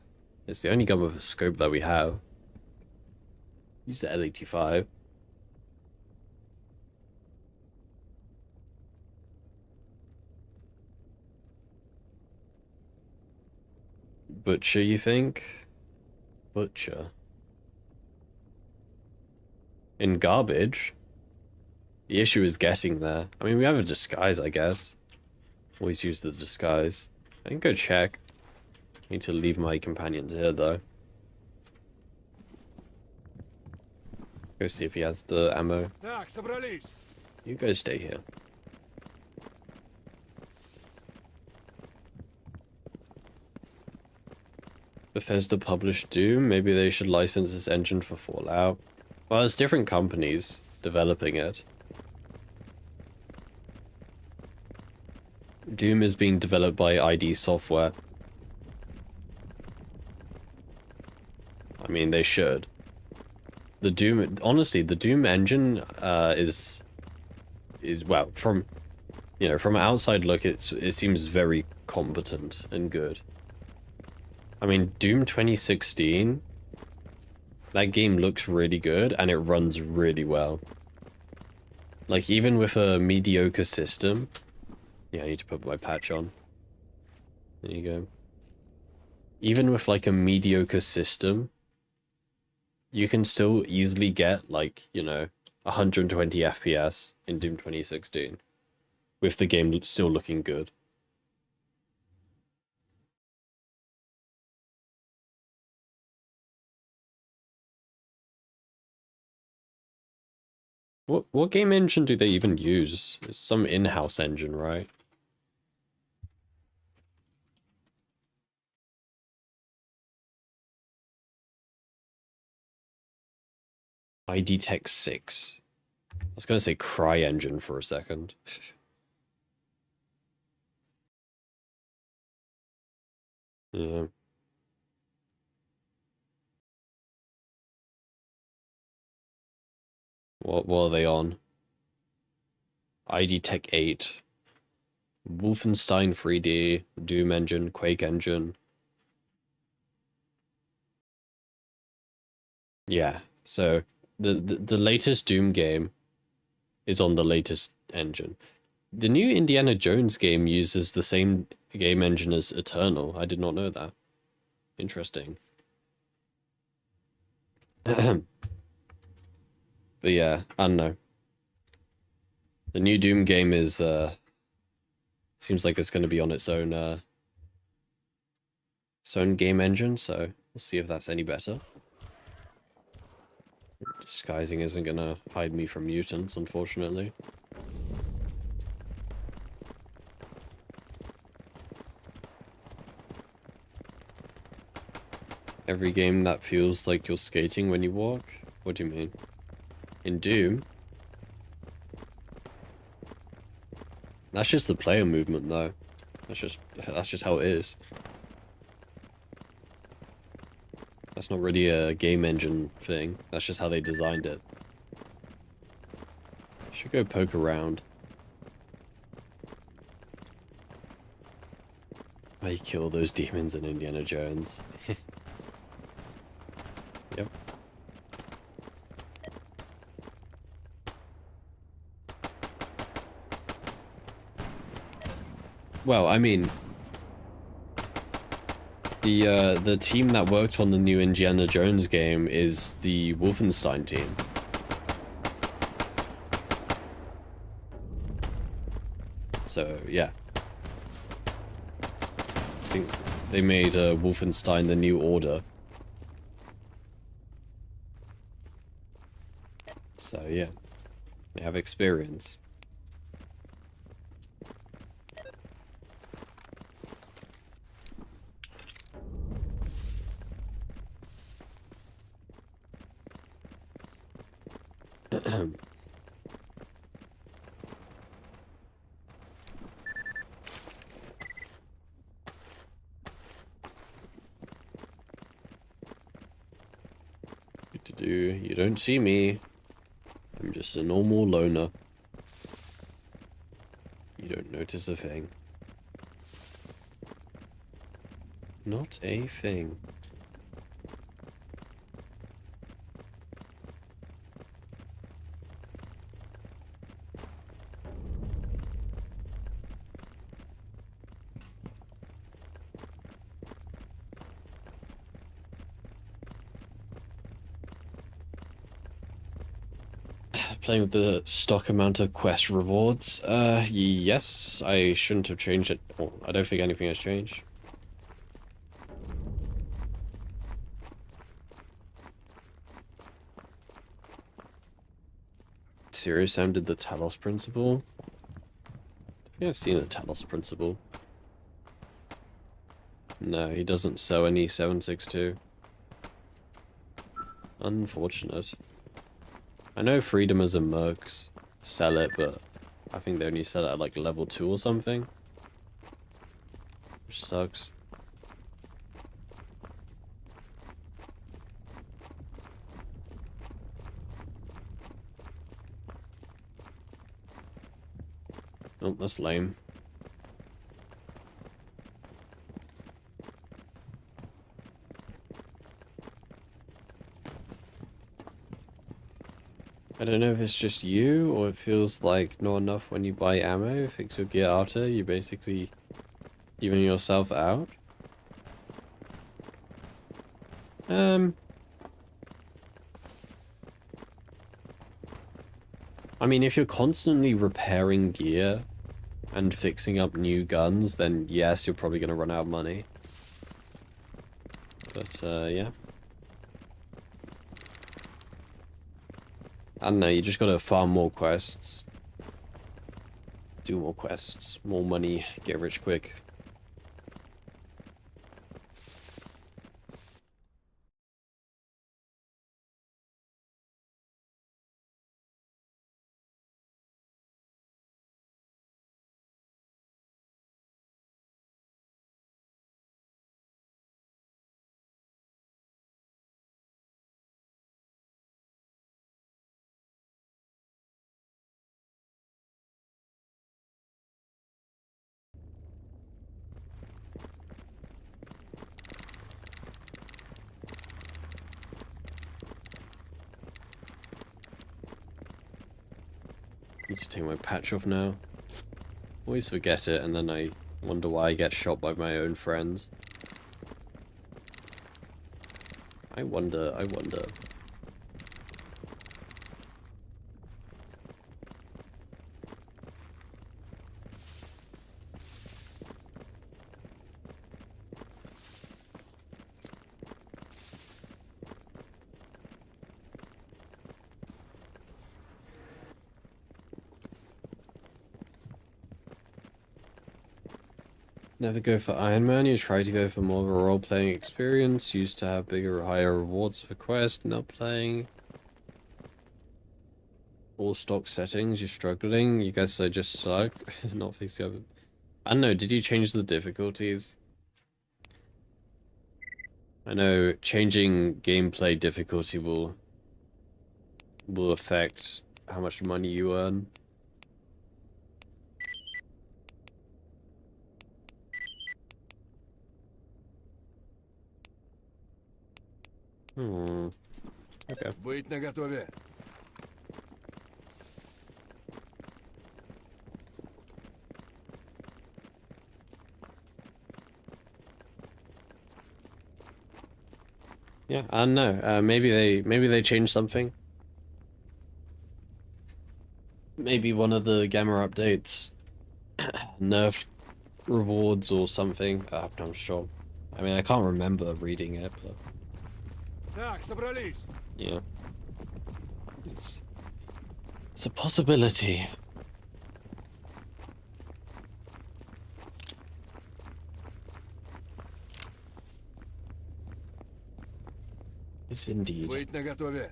It's the only gun with a scope that we have. Use the L85. Butcher, you think? Butcher. In garbage? The issue is getting there. I mean, we have a disguise, I guess. Always use the disguise. I can go check. Need to leave my companions here, though. Go see if he has the ammo. Так, собрались. You guys stay here. Bethesda published Doom. Maybe they should license this engine for Fallout. Well, it's different companies developing it. Doom is being developed by ID Software. I mean, they should. The Doom, honestly, the Doom engine is well, from, you know, from an outside look, it seems very competent and good. I mean, Doom 2016, that game looks really good and it runs really well. Like, even with a mediocre system... Yeah, I need to put my patch on. There you go. Even with, like, a mediocre system, you can still easily get, like, you know, 120 FPS in Doom 2016. With the game still looking good. What game engine do they even use? It's some in-house engine, right? ID Tech 6. I was going to say CryEngine for a second. Yeah. What are they on? ID Tech 8. Wolfenstein 3D, Doom Engine, Quake Engine. Yeah, so the latest Doom game is on the latest engine. The new Indiana Jones game uses the same game engine as Eternal. I did not know that. Interesting. But yeah, I don't know. The new Doom game is seems like it's going to be on its own game engine, so we'll see if that's any better. Disguising isn't going to hide me from mutants, unfortunately. Every game that feels like you're skating when you walk? What do you mean? In Doom? That's just the player movement, though. That's just how it is. That's not really a game engine thing. That's just how they designed it. Should go poke around. I kill those demons in Indiana Jones. Yep. Well, I mean, the team that worked on the new Indiana Jones game is the Wolfenstein team. So, yeah. I think they made Wolfenstein the New Order. So, yeah. They have experience. You don't see me. I'm just a normal loner. You don't notice a thing. Not a thing. Playing with the stock amount of quest rewards. Yes, I shouldn't have changed it. Well, I don't think anything has changed. Serious Sam did the Talos principle? I think I've seen the Talos principle. No, he doesn't sell any 762. Unfortunate. I know Freedomers and Mercs sell it, but I think they only sell it at like level 2 or something. Which sucks. Oh, that's lame. I don't know if it's just you, or it feels like not enough when you buy ammo. Fix your gear after, you basically even yourself out. I mean, if you're constantly repairing gear and fixing up new guns, then yes, you're probably going to run out of money. But, yeah. I don't know, you just gotta farm more quests. Do more quests, more money, get rich quick. Need to take my patch off now. Always forget it, and then I wonder why I get shot by my own friends. I wonder. Never go for Ironman, you try to go for more of a role-playing experience, used to have bigger or higher rewards for quests, not playing all stock settings, you're struggling, you guys just suck, not fixing up. I don't know, did you change the difficulties? I know changing gameplay difficulty will affect how much money you earn. Okay. Быть наготове. Yeah, I don't know. Maybe they changed something. Maybe one of the Gamma updates nerfed rewards or something. I'm sure. I mean, I can't remember reading it, but Так, собрались. yeah, it's a possibility. Yes, indeed. Быть наготове.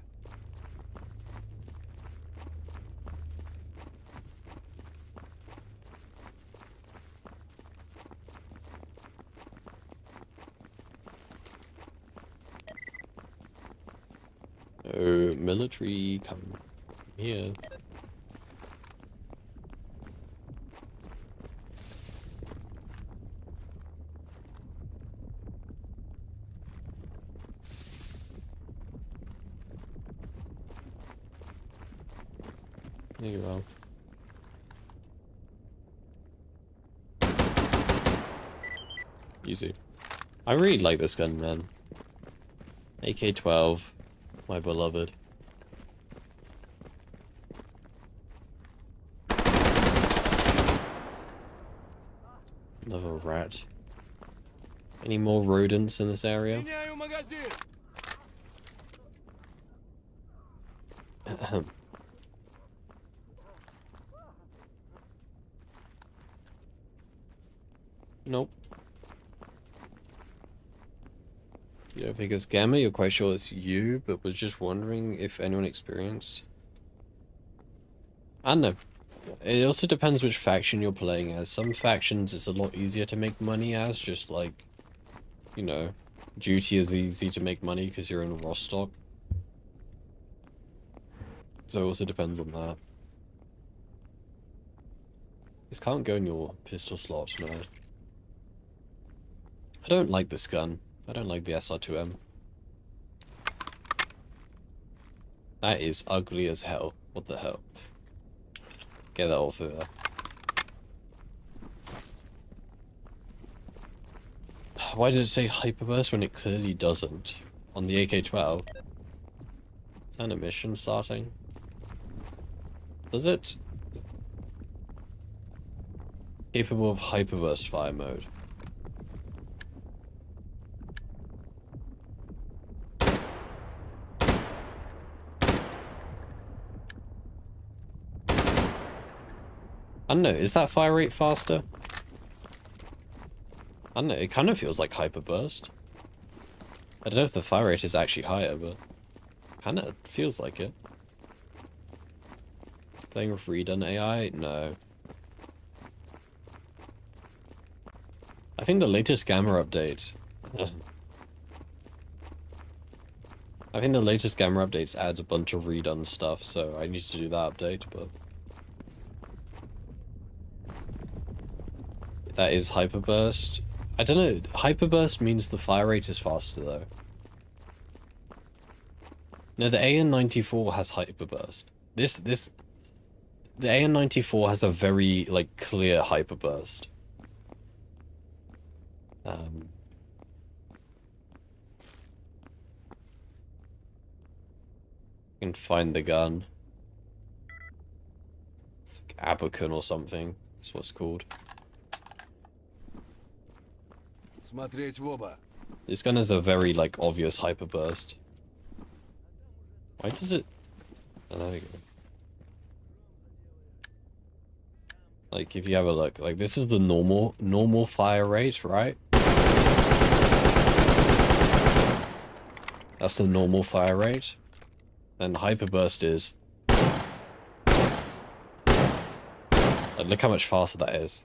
Oh, military, come here. There you are. Easy. I really like this gun, man. AK-12, my beloved. Another rat. Any more rodents in this area? Меняю магазин. Nope. You don't think it's Gamma? You're quite sure it's you, but was just wondering if anyone experienced. I don't know. It also depends which faction you're playing as. Some factions it's a lot easier to make money as, just like, you know, duty is easy to make money because you're in Rostock. So it also depends on that. This can't go in your pistol slot, no. I don't like this gun. I don't like the SR2M. That is ugly as hell. What the hell? Get that off of there. Why did it say hyperburst when it clearly doesn't? On the AK-12. Is that a mission starting? Does it? Capable of hyperburst fire mode. I don't know, is that fire rate faster? I don't know, it kind of feels like hyperburst. I don't know if the fire rate is actually higher, but kind of feels like it. Playing with redone AI? No. I think the latest Gamma update... I think the latest Gamma updates adds a bunch of redone stuff, so I need to do that update, but... That is hyperburst. I don't know, hyperburst means the fire rate is faster though. No, the AN-94 has hyperburst. This the AN-94 has a very, like, clear hyperburst. You can find the gun. It's like Abacan or something. That's what it's called. Смотреть в оба. This gun has a very, like, obvious hyperburst. Why does it... Oh, there we go. Like, if you have a look, like, this is the normal fire rate, right? That's the normal fire rate. And hyperburst is... Like, look how much faster that is.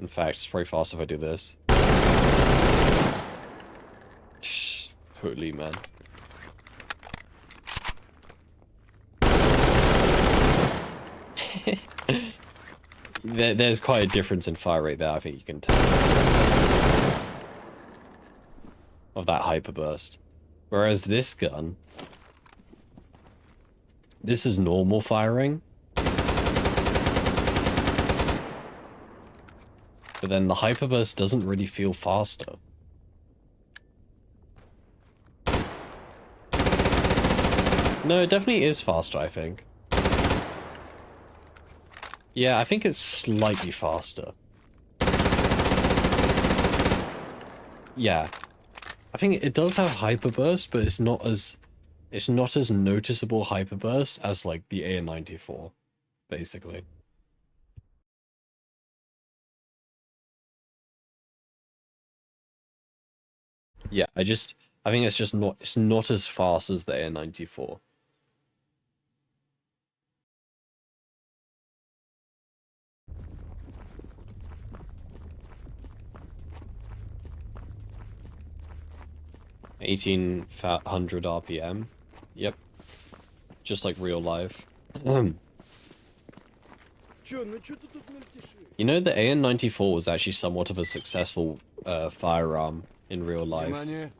In fact, it's probably faster if I do this. Holy man. There's quite a difference in fire rate there, I think you can tell. Of that hyperburst. Whereas this gun... This is normal firing. But then the hyperburst doesn't really feel faster. No, it definitely is faster, I think. Yeah, I think it's slightly faster. Yeah. I think it does have hyperburst, but it's not as noticeable hyperburst as like the AN-94, basically. Yeah, I think it's not as fast as the AN-94. $1,800 RPM. Yep. Just like real life. You know, the AN-94 was actually somewhat of a successful firearm in real life. Внимание.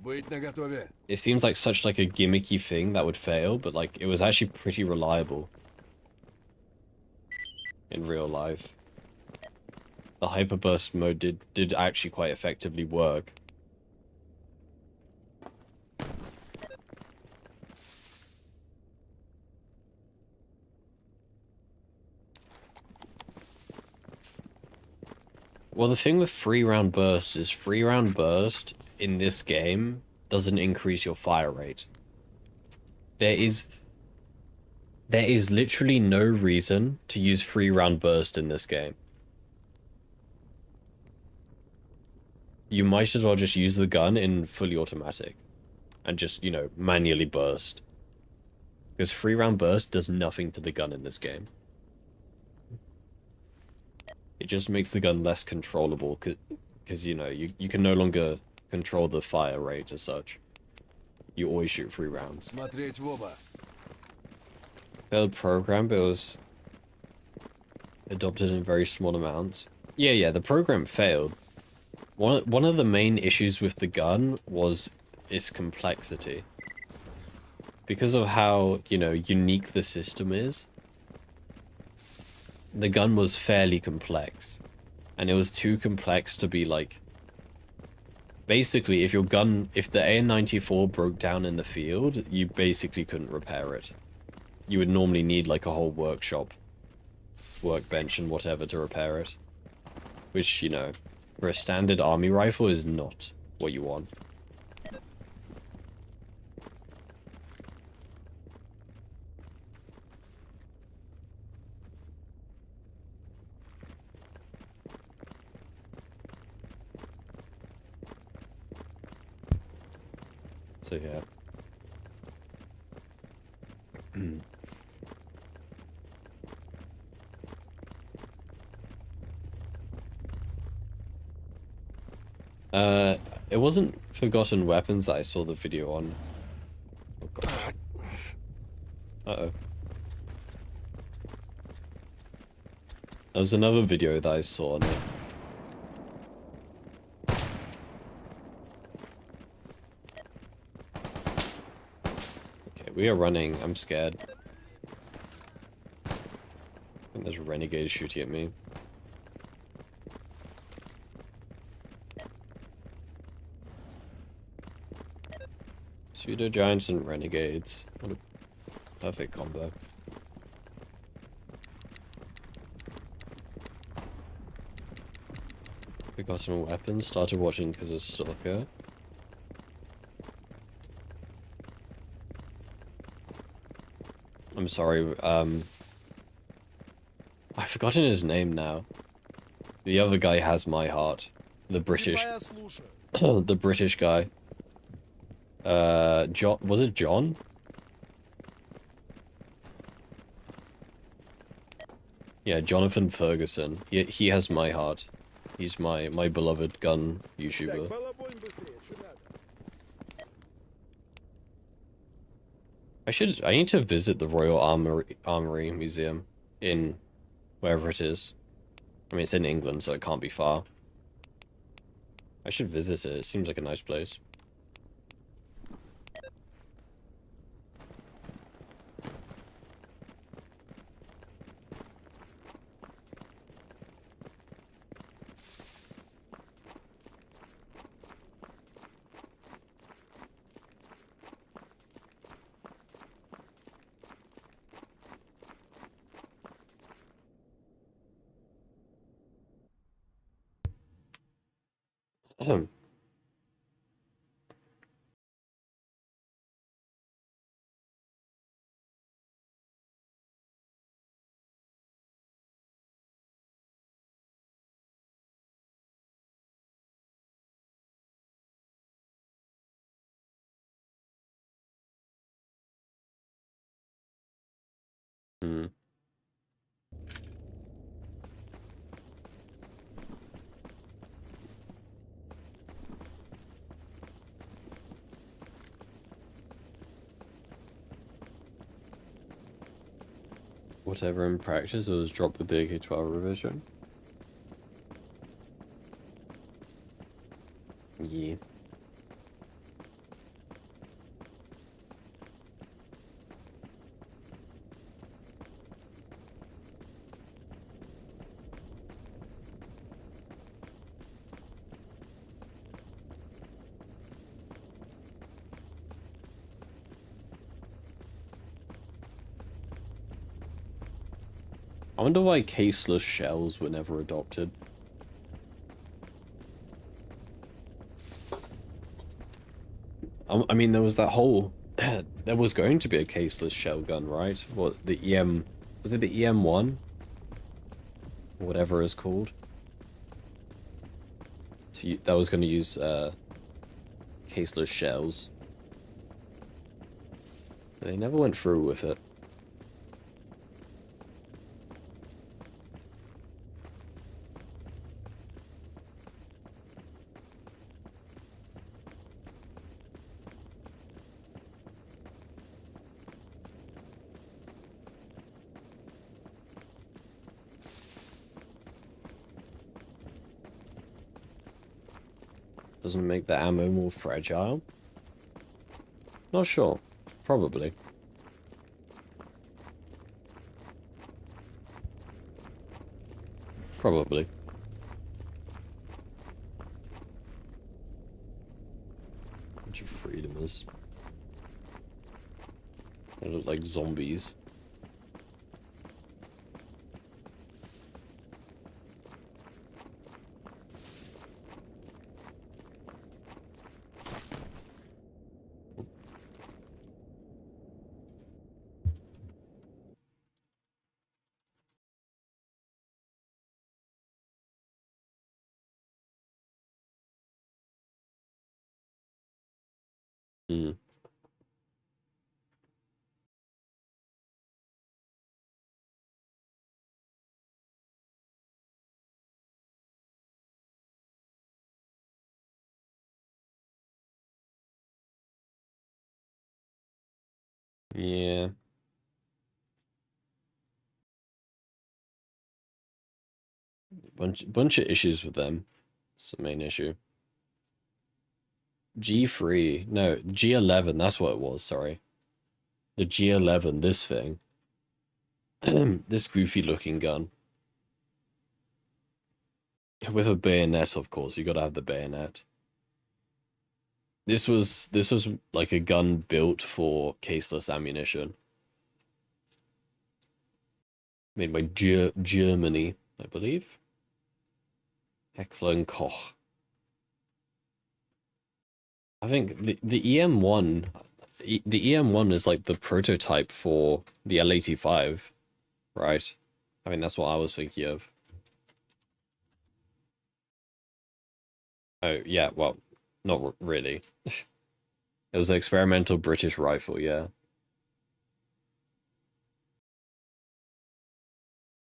Быть наготове. It seems like such like a gimmicky thing that would fail, but like it was actually pretty reliable in real life. The hyperburst mode did actually quite effectively work. Well, the thing with free round burst is free round burst in this game doesn't increase your fire rate. There is literally no reason to use free round burst in this game. You might as well just use the gun in fully automatic and just, you know, manually burst. Because free round burst does nothing to the gun in this game. It just makes the gun less controllable, because, you know, you can no longer control the fire rate as such. You always shoot 3 rounds. Смотреть в оба. Failed program, but it was adopted in very small amounts. Yeah, the program failed. One of the main issues with the gun was its complexity. Because of how, you know, unique the system is, the gun was fairly complex. And it was too complex to be like... Basically, if the AN-94 broke down in the field, you basically couldn't repair it. You would normally need like a whole workshop, workbench and whatever to repair it. Which, you know, for a standard army rifle is not what you want. So yeah. It wasn't Forgotten Weapons that I saw the video on. Oh god. Uh-oh. There was another video that I saw on it. We are running. I'm scared. I think there's renegades shooting at me. Pseudo giants and renegades. What a perfect combo. We got some weapons. Started watching because of S.T.A.L.K.E.R. I'm sorry. I've forgotten his name now. The other guy has my heart. The British. The British guy. John. Was it John? Yeah, Jonathan Ferguson. He has my heart. He's my beloved gun YouTuber. I need to visit the Royal Armory Museum in wherever it is. I mean, it's in England, so it can't be far. I should visit it. It seems like a nice place. Ahem. Hmm. Whatever in practice, it was dropped with the AK-12 revision. Yeah. I wonder why caseless shells were never adopted. I mean, there was that whole... there was going to be a caseless shell gun, right? What, the EM... Was it the EM1? Or whatever it's called. That was going to use, caseless shells. They never went through with it. Doesn't it make the ammo more fragile? Not sure. Probably. Probably. Bunch of freedomers. They look like zombies. Hmm. Yeah. Bunch of issues with them. It's the main issue. G3. No, G11, that's what it was, sorry. The G11, this thing. This goofy looking gun. With a bayonet, of course. You gotta have the bayonet. This was like a gun built for caseless ammunition. Made by Germany, I believe. S.T.A.L.K.E.R. I think the EM1, the EM1 is like the prototype for the L85, right? I mean, that's what I was thinking of. Oh, yeah, well, not really. It was an experimental British rifle, yeah.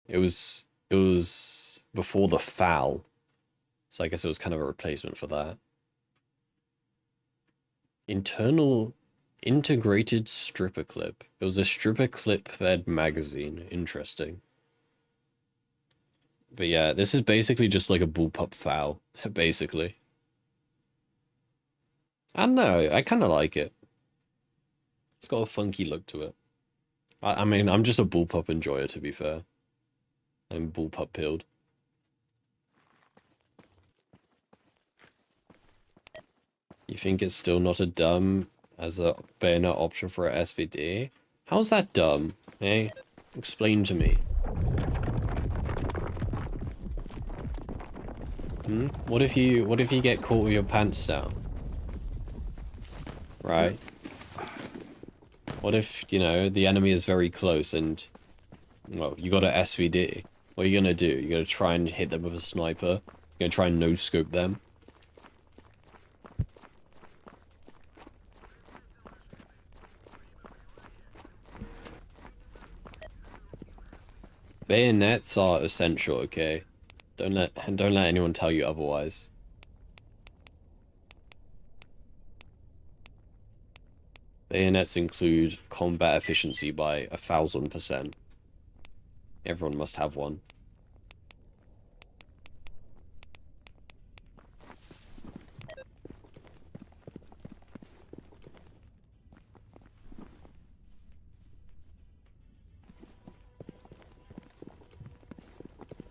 It was before the S.T.A.L.K.E.R, so I guess it was kind of a replacement for that. Internal integrated stripper clip. It was a stripper clip fed magazine. Interesting. But yeah, this is basically just like a bullpup foul, basically. I don't know, I kind of like it. It's got a funky look to it. I mean, I'm just a bullpup enjoyer, to be fair. I'm bullpup pilled. You think it's still not a dumb as a bayonet option for a SVD? How's that dumb? Eh? Explain to me. What if you get caught with your pants down? Right? What if, you know, the enemy is very close and, well, you got a SVD. What are you gonna do? You're gonna try and hit them with a sniper? You're gonna try and no-scope them? Bayonets are essential, okay? Don't let anyone tell you otherwise. Bayonets include combat efficiency by 1000%. Everyone must have one.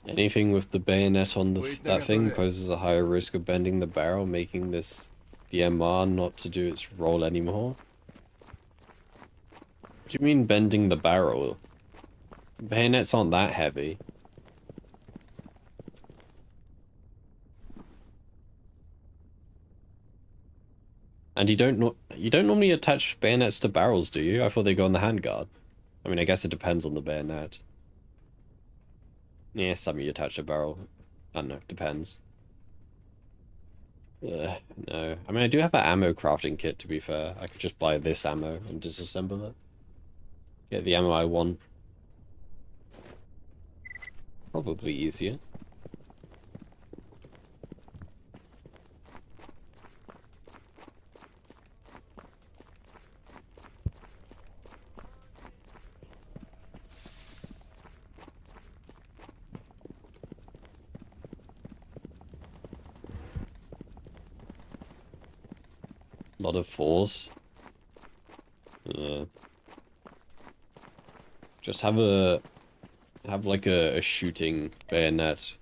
Anything with the bayonet on that thing poses a higher risk of bending the barrel, making this DMR not to do its role anymore. What do you mean bending the barrel? Bayonets aren't that heavy. And you don't normally attach bayonets to barrels, do you? I thought they go on the handguard. I mean, I guess it depends on the bayonet. Yeah, some you attach a barrel. I don't know, depends. No. I mean, I do have an ammo crafting kit, to be fair. I could just buy this ammo and disassemble it. Get the ammo I want. Probably easier. A lot of fours. Yeah. Just have like a shooting bayonet.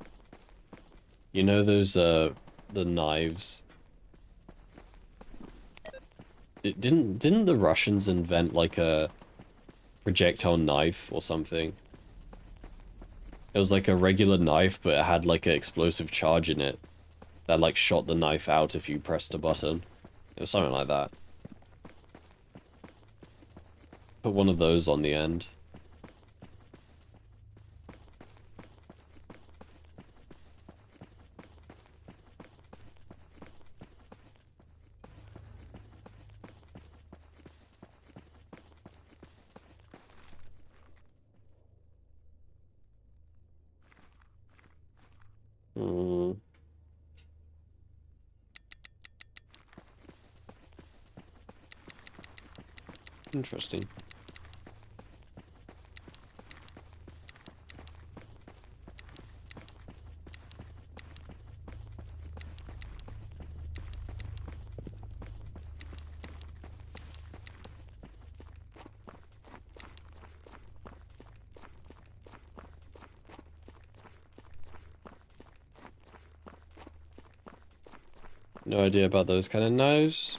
You know those the knives? Didn't the Russians invent like a projectile knife or something? It was like a regular knife, but it had like an explosive charge in it that like shot the knife out if you pressed a button. It was something like that. Put one of those on the end. Interesting. No idea about those kind of knives.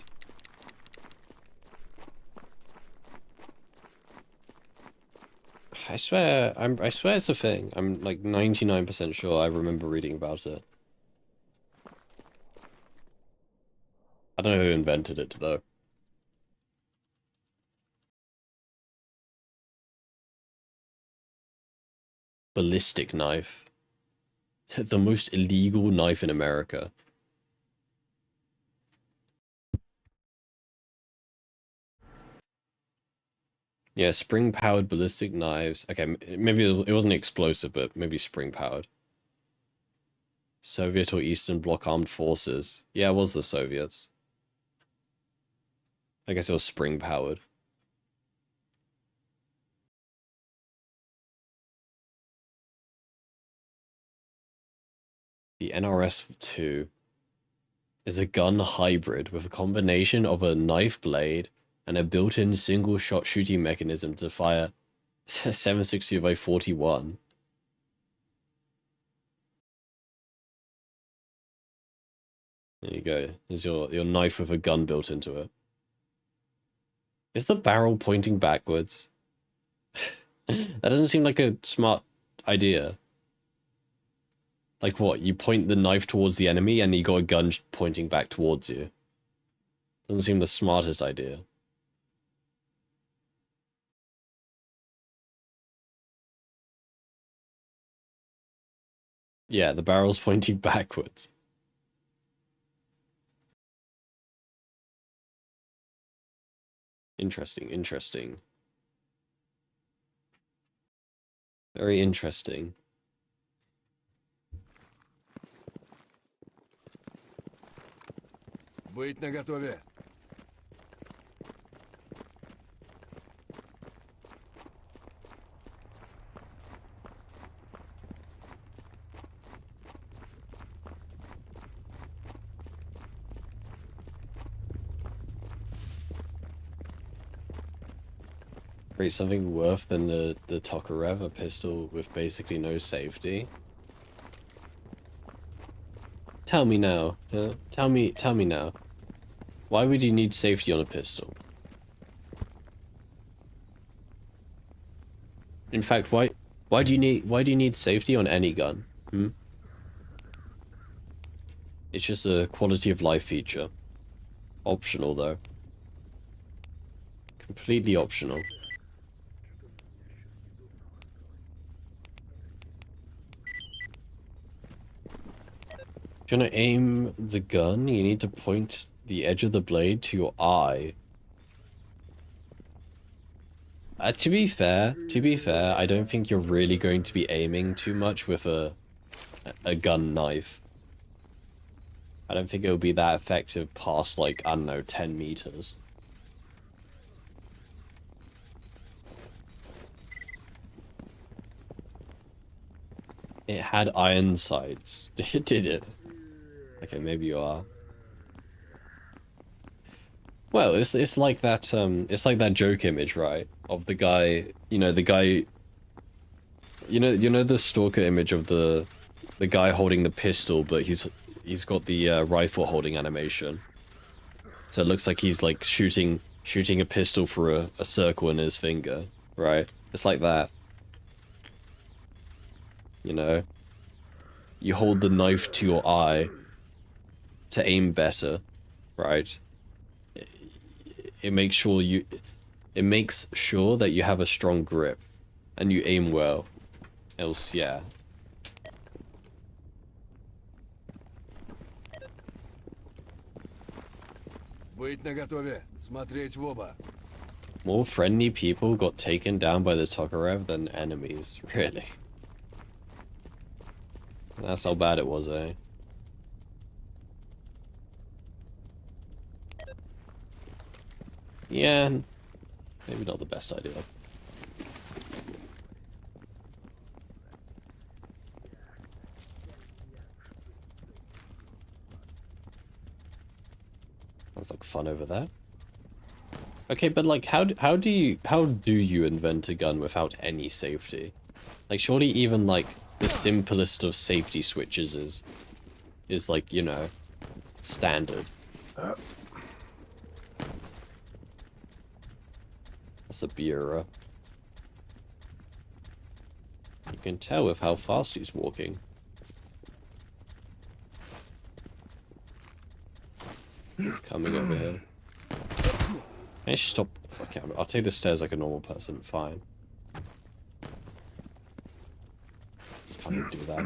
I swear it's a thing. I'm like 99% sure I remember reading about it. I don't know who invented it though. Ballistic knife. The most illegal knife in America. Yeah, spring-powered ballistic knives. Okay, maybe it wasn't explosive, but maybe spring-powered. Soviet or Eastern Bloc armed forces. Yeah, it was the Soviets. I guess it was spring-powered. The NRS-2 is a gun hybrid with a combination of a knife blade and a built-in single-shot shooting mechanism to fire 7.62 by 41. There you go. There's your knife with a gun built into it. Is the barrel pointing backwards? That doesn't seem like a smart idea. Like what? You point the knife towards the enemy and you got a gun pointing back towards you. Doesn't seem the smartest idea. Yeah, the barrel's pointing backwards. Interesting, interesting. Very interesting. Быть наготове. Create something worse than the S.T.A.L.K.E.R, a pistol with basically no safety. Tell me now. Tell me now. Why would you need safety on a pistol? In fact, why do you need safety on any gun? Hmm? It's just a quality of life feature. Optional though. Completely optional. If you want to aim the gun, you need to point the edge of the blade to your eye. To be fair, I don't think you're really going to be aiming too much with a gun knife. I don't think it'll be that effective past, like, I don't know, 10 meters. It had iron sights. Did it? Okay, maybe you are. Well, it's like that joke image, right? Of the guy, the guy, you know the S.T.A.L.K.E.R image of the guy holding the pistol, but he's got the rifle holding animation. So it looks like he's like shooting a pistol for a circle in his finger, right? It's like that. You know? You hold the knife to your eye to aim better, right? It makes sure that you have a strong grip and you aim well. Else, yeah. Быть наготове. Смотреть в оба. More friendly people got taken down by the S.T.A.L.K.E.R than enemies, really. That's how bad it was, eh? Yeah, maybe not the best idea. Sounds like fun over there. Okay, but like, how do you invent a gun without any safety? Like, surely even like the simplest of safety switches is like, Standard. That's a bureau. You can tell with how fast he's walking. He's coming over here. I should stop. Okay, I'll take the stairs like a normal person. Fine. Let's kind of do that.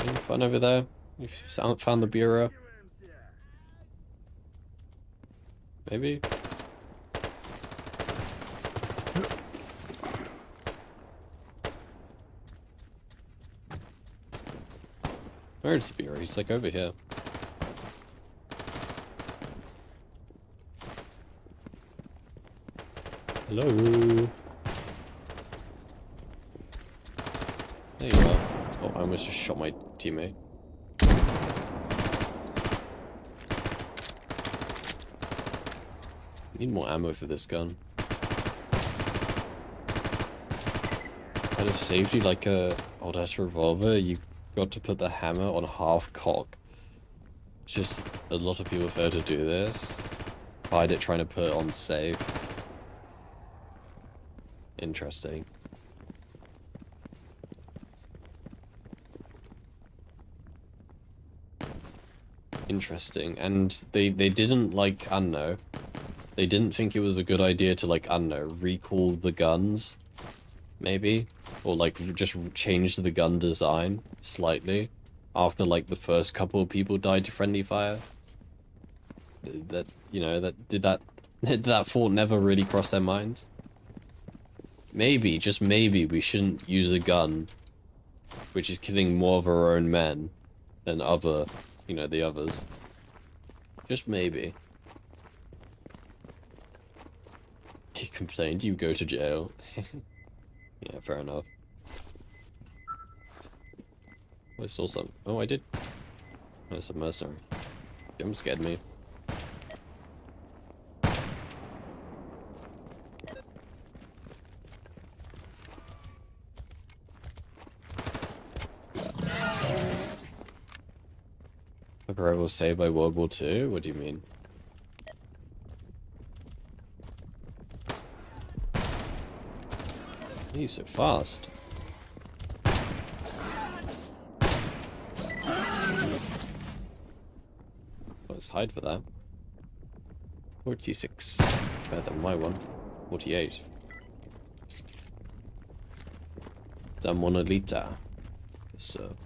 Any fun over there? You've found the bureau? Maybe? Where's the bureau? He's like over here. Hello? There you are. Oh, I almost just shot my teammate. Need more ammo for this gun. I'd have saved you like a old ass revolver. You got to put the hammer on half cock. Just a lot of people prefer to do this. Find it trying to put it on safe. Interesting. Interesting. And they didn't like, I don't know. They didn't think it was a good idea to like, I don't know, recall the guns. Maybe? Or like just change the gun design slightly after like the first couple of people died to friendly fire. That, you know, did that thought never really cross their minds? Maybe, just maybe, we shouldn't use a gun which is killing more of our own men than other, you know, the others. Just maybe. He complained, you go to jail. Yeah, fair enough. Oh, I saw some. Oh, I did. Oh, it's a mercenary. Jump scared me. I was saved by World War II? What do you mean? He's so fast. Let's hide for that. 46. Better than my one. 48. It's a monolita. So.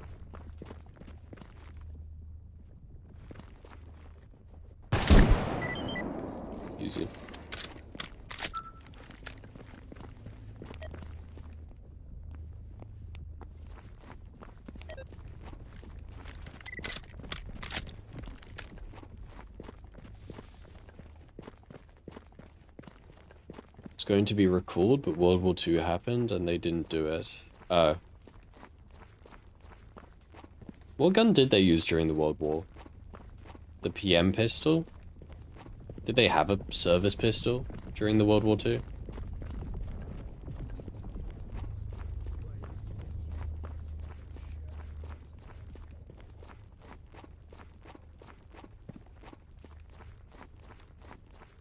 Easy. It's going to be recalled, but World War II happened and they didn't do it. Oh. What gun did they use during the World War? The PM pistol? Did they have a service pistol during the World War II?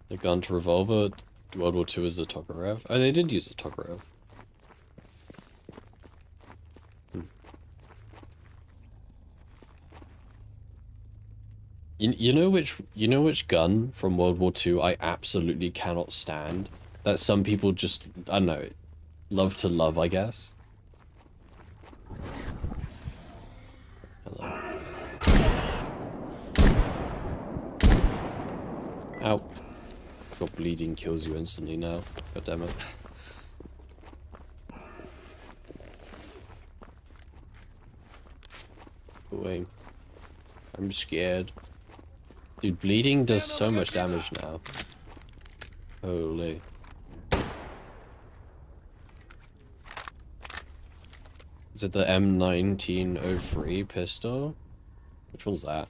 The gun to revolver, World War II is a S.T.A.L.K.E.R. Oh, they did use a S.T.A.L.K.E.R. You know which gun from World War II I absolutely cannot stand? That some people just, I don't know, love to love, I guess. Hello. Ow. God, bleeding kills you instantly now. God damn it. Away. I'm scared. Dude, bleeding does so much damage now. Holy. Is it the M1903 pistol? Which one's that?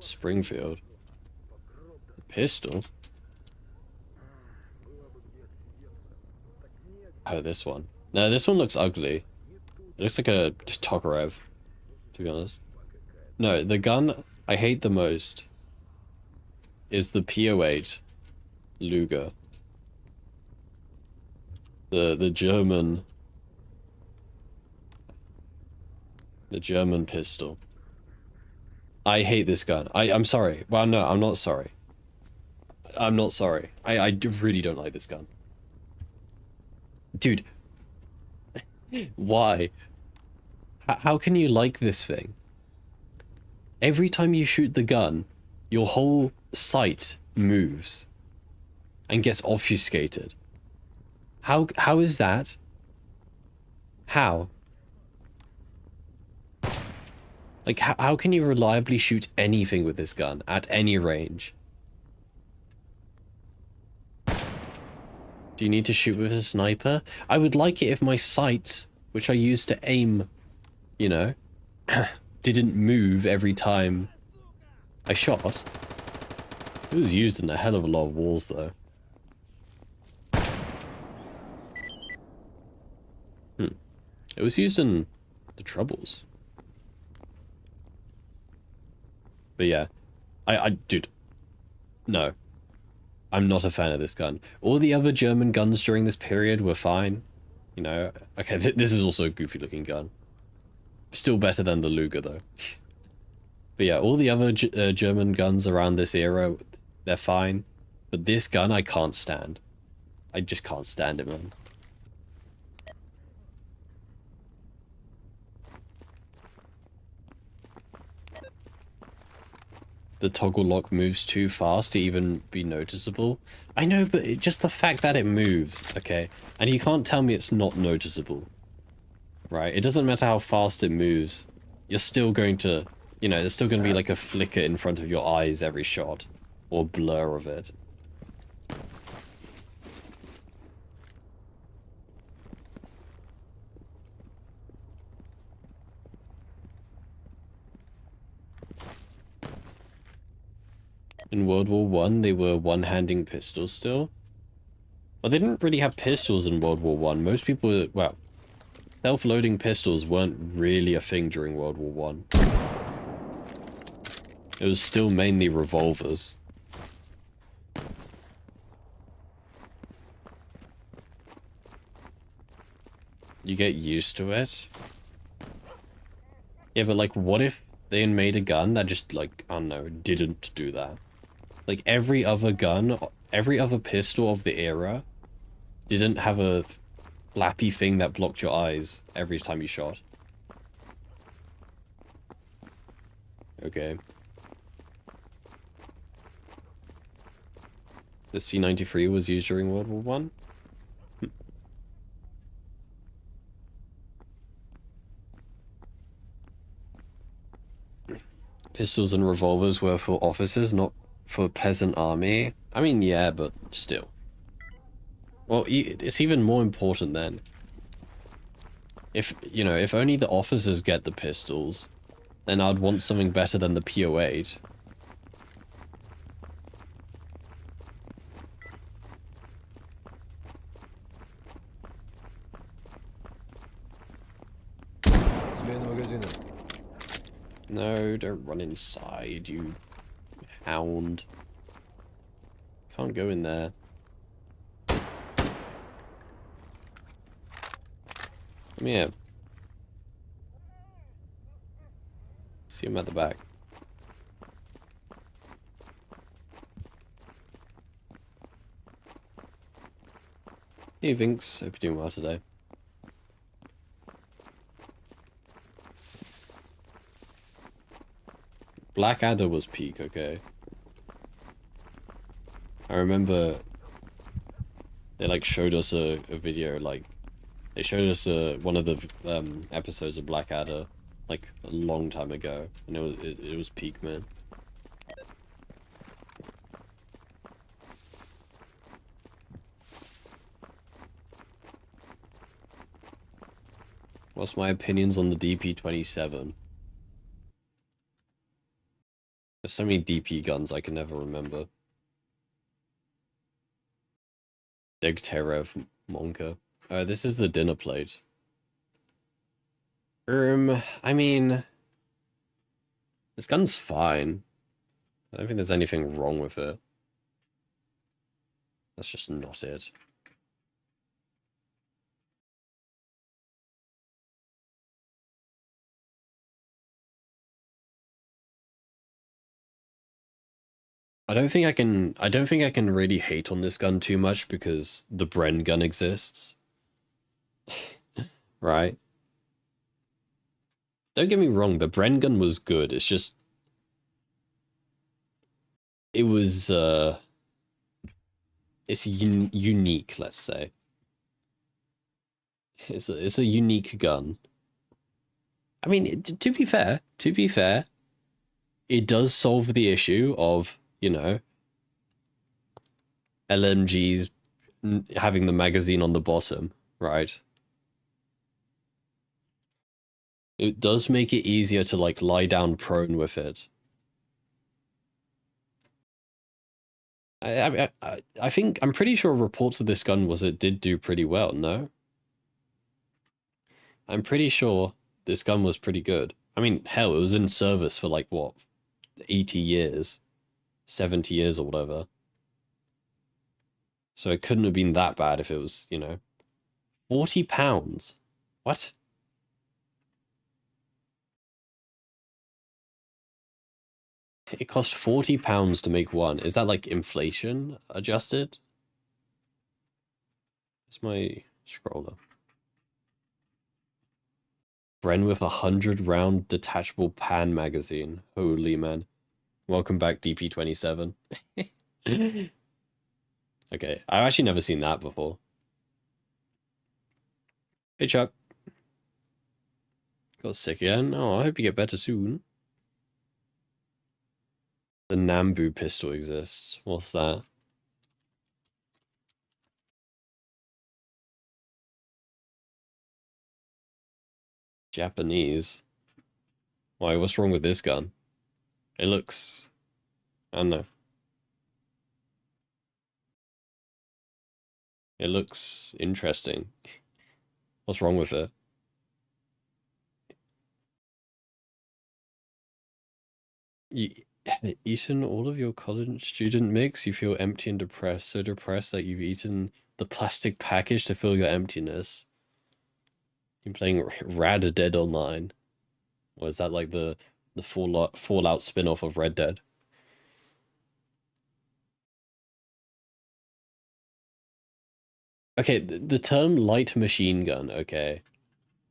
Springfield. Pistol? Oh, this one. No, this one looks ugly. It looks like a Tokarev, to be honest. No, the gun I hate the most is the P08 Luger. The German pistol. I hate this gun. I'm sorry. Well, no, I'm not sorry. I'm not sorry. Really don't like this gun. Dude. Why? How can you like this thing? Every time you shoot the gun, your whole sight moves and gets obfuscated. How is that? How? Like, how can you reliably shoot anything with this gun at any range? Do you need to shoot with a sniper? I would like it if my sights, which I use to aim, you know, didn't move every time I shot. It was used in a hell of a lot of wars, though. It was used in the Troubles. But yeah, dude, no. I'm not a fan of this gun. All the other German guns during this period were fine. You know, okay, this is also a goofy looking gun. Still better than the Luger, though. But yeah, all the other German guns around this era, they're fine. But this gun, I can't stand. I just can't stand it, man. The toggle lock moves too fast to even be noticeable. I know, but just the fact that it moves, okay? And you can't tell me it's not noticeable. Right? It doesn't matter how fast it moves. You're still going to, you know, there's still going to be like a flicker in front of your eyes every shot. Or blur of it. In World War One, they were one-handing pistols still. Well, they didn't really have pistols in World War One. Most people, well, self-loading pistols weren't really a thing during World War One. It was still mainly revolvers. You get used to it. Yeah, but like, what if they made a gun that just, like, I don't know, didn't do that? Like, every other gun, every other pistol of the era didn't have a flappy thing that blocked your eyes every time you shot. Okay. The C-93 was used during World War One. Pistols and revolvers were for officers, not for peasant army. I mean, yeah, but still. Well, it's even more important then. If, you know, if only the officers get the pistols, then I'd want something better than the P08. No, don't run inside, you hound. Can't go in there. Come here. See him at the back. Hey Vinks, hope you're doing well today. Blackadder was peak, okay. I remember they like showed us a video, like they showed us one of the episodes of Blackadder like a long time ago, and it was peak, man. What's my opinions on the DP-27? There's so many DP guns I can never remember. Degterev Monka. This is the dinner plate. I mean, this gun's fine. I don't think there's anything wrong with it. That's just not it. I don't think I can really hate on this gun too much because the Bren gun exists. Right? Don't get me wrong, the Bren gun was good. It's just it was it's unique, let's say. It's a unique gun. I mean, to be fair, it does solve the issue of, you know, LMGs having the magazine on the bottom, right? It does make it easier to like lie down prone with it. I think I'm pretty sure reports of this gun was it did do pretty well, no? I'm pretty sure this gun was pretty good. I mean, hell, it was in service for like what, 80 years, 70 years or whatever. So it couldn't have been that bad if it was, you know, £40. What? It cost £40 to make one. Is that like inflation adjusted? It's my scroller. Bren with 100-round detachable pan magazine. Holy man. Welcome back, DP27. Okay, I've actually never seen that before. Hey, Chuck. Got sick again? Oh, I hope you get better soon. The Nambu pistol exists. What's that? Japanese? Why, what's wrong with this gun? It looks... I don't know. It looks interesting. What's wrong with it? You eaten all of your college student mix? You feel empty and depressed. So depressed that you've eaten the plastic package to fill your emptiness. You're playing Rad Dead Online. Or is that like the Fallout spin-off of Red Dead? Okay, the term light machine gun, okay.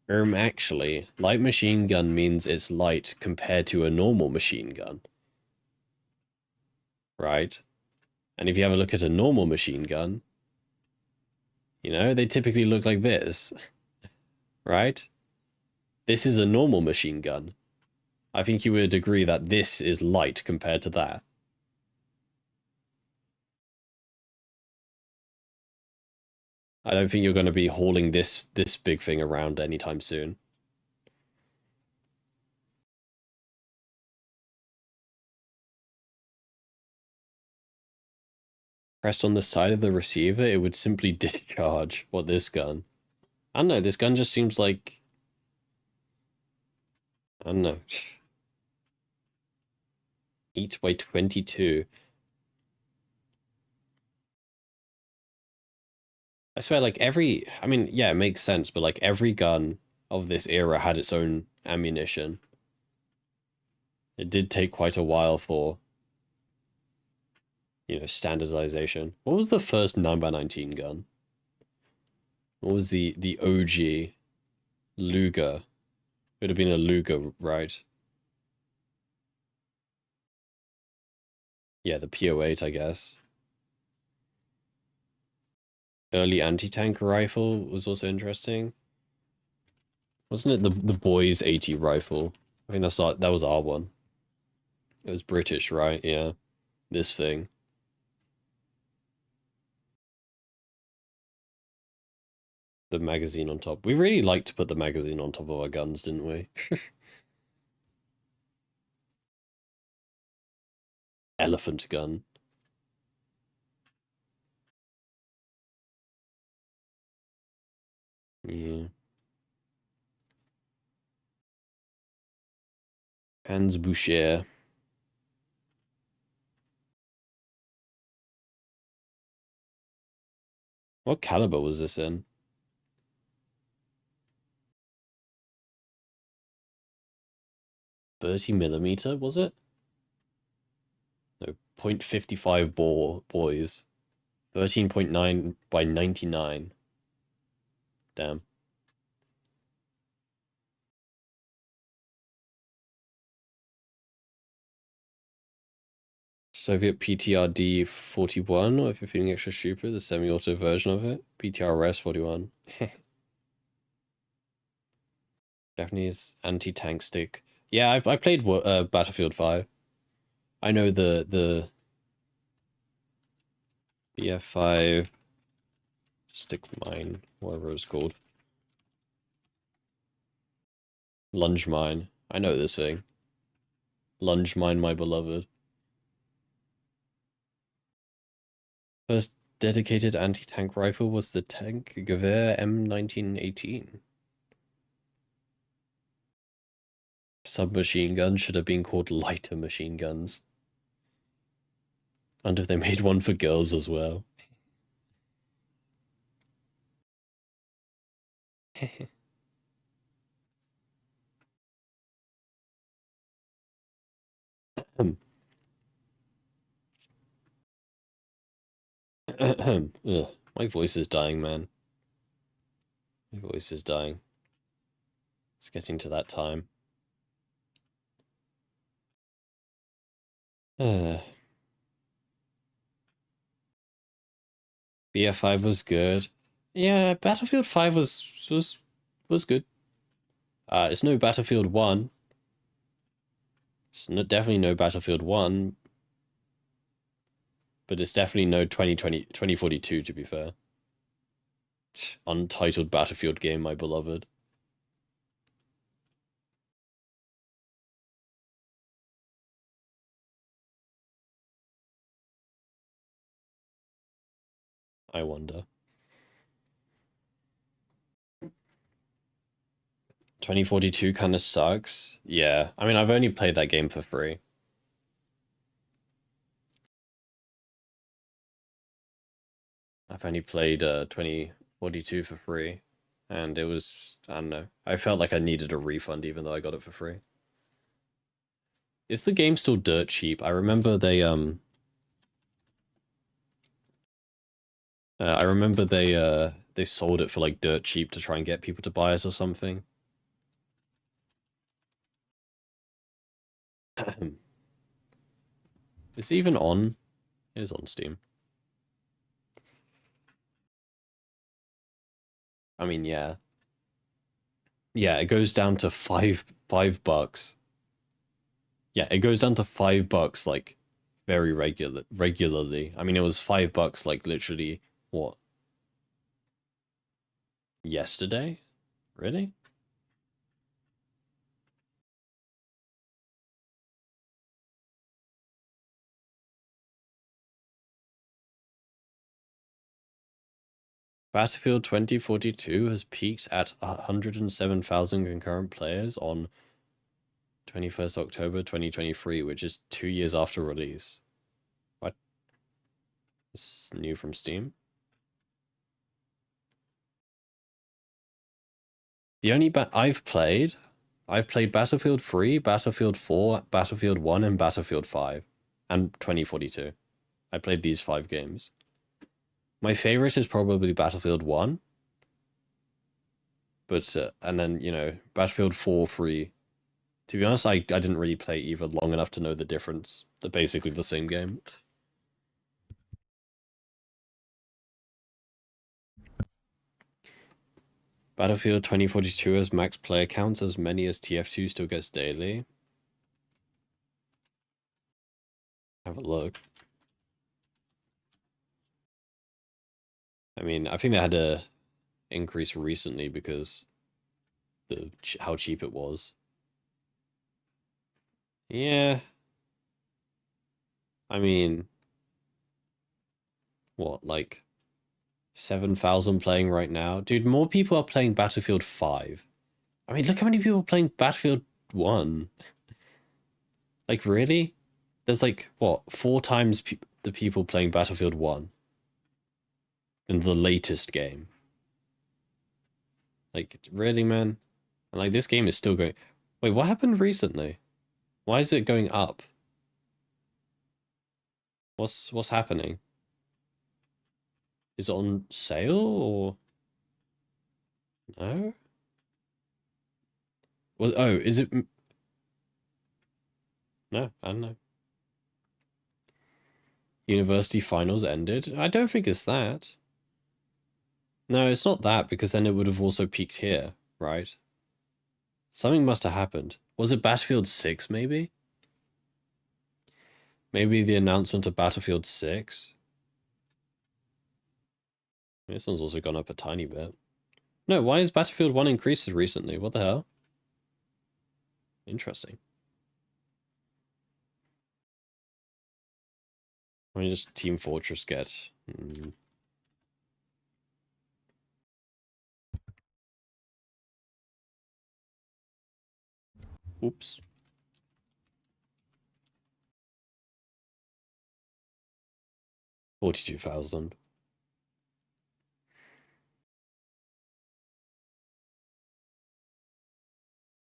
Actually, light machine gun means it's light compared to a normal machine gun. Right? And if you have a look at a normal machine gun, you know, they typically look like this. Right? This is a normal machine gun. I think you would agree that this is light compared to that. I don't think you're going to be hauling this big thing around anytime soon. Pressed on the side of the receiver, it would simply discharge. What, this gun? I don't know, this gun just seems like... I don't know. 8 by 22. I swear, like, I mean, yeah, it makes sense, but, like, every gun of this era had its own ammunition. It did take quite a while for, you know, standardization. What was the first 9x19 gun? What was the OG Luger? It would have been a Luger, right? Yeah, the PO8, I guess. Early anti-tank rifle was also interesting. Wasn't it the boys 80 rifle? I think that was our one. It was British, right? Yeah. This thing. The magazine on top. We really liked to put the magazine on top of our guns, didn't we? Elephant gun. Yeah. Hans Boucher. What caliber was this in? 30mm, was it? No, .55 bore, boys. 13.9 by 99. Damn. Soviet PTRD 41, or if you're feeling extra stupid, the semi-auto version of it. PTRS 41. Japanese anti-tank stick. Yeah, I played Battlefield 5. I know the BF5 stick mine, whatever it's called. Lunge mine. I know this thing. Lunge mine, my beloved. First dedicated anti-tank rifle was the tank Gewehr M1918. Submachine guns should have been called lighter machine guns. And if they made one for girls as well. Ugh, my voice is dying, man. My voice is dying. It's getting to that time. BF5 was good. Yeah, Battlefield 5 was good. It's no Battlefield 1. It's definitely no Battlefield 1. But it's definitely no 2042, to be fair. Untitled Battlefield game, my beloved. I wonder. 2042 kind of sucks. Yeah, I mean, I've only played that game for free. I've only played 2042 for free. And it was, I don't know. I felt like I needed a refund even though I got it for free. Is the game still dirt cheap? I remember they sold it for like dirt cheap to try and get people to buy it or something. Is it even on? It is on Steam. I mean, yeah. Yeah, it goes down to $5. Yeah, it goes down to $5 like very regularly. I mean, it was $5 like literally what? Yesterday? Really? Battlefield 2042 has peaked at 107,000 concurrent players on 21st October 2023, which is 2 years after release. What? This is new from Steam. The only I've played Battlefield 3, Battlefield 4, Battlefield 1, and Battlefield 5, and 2042. I played these 5 games. My favorite is probably Battlefield 1, but and then, you know, Battlefield 4, 3. To be honest, I didn't really play either long enough to know the difference. They're basically the same game. Battlefield 2042 has max player counts as many as TF2 still gets daily. Have a look. I mean, I think they had a increase recently because how cheap it was. Yeah. I mean, what, like 7,000 playing right now? Dude, more people are playing Battlefield 5. I mean, look how many people are playing Battlefield 1. Like, really? There's like, what, 4 times the people playing Battlefield 1 in the latest game. Like, really, man? And like, this game is still going... Wait, what happened recently? Why is it going up? What's happening? Is it on sale, or... No? Well, oh, is it... No, I don't know. University finals ended? I don't think it's that. No, it's not that, because then it would have also peaked here, right? Something must have happened. Was it Battlefield 6, maybe? Maybe the announcement of Battlefield 6? This one's also gone up a tiny bit. No, why has Battlefield 1 increased recently? What the hell? Interesting. I mean, just Team Fortress get... Oops. $42,000.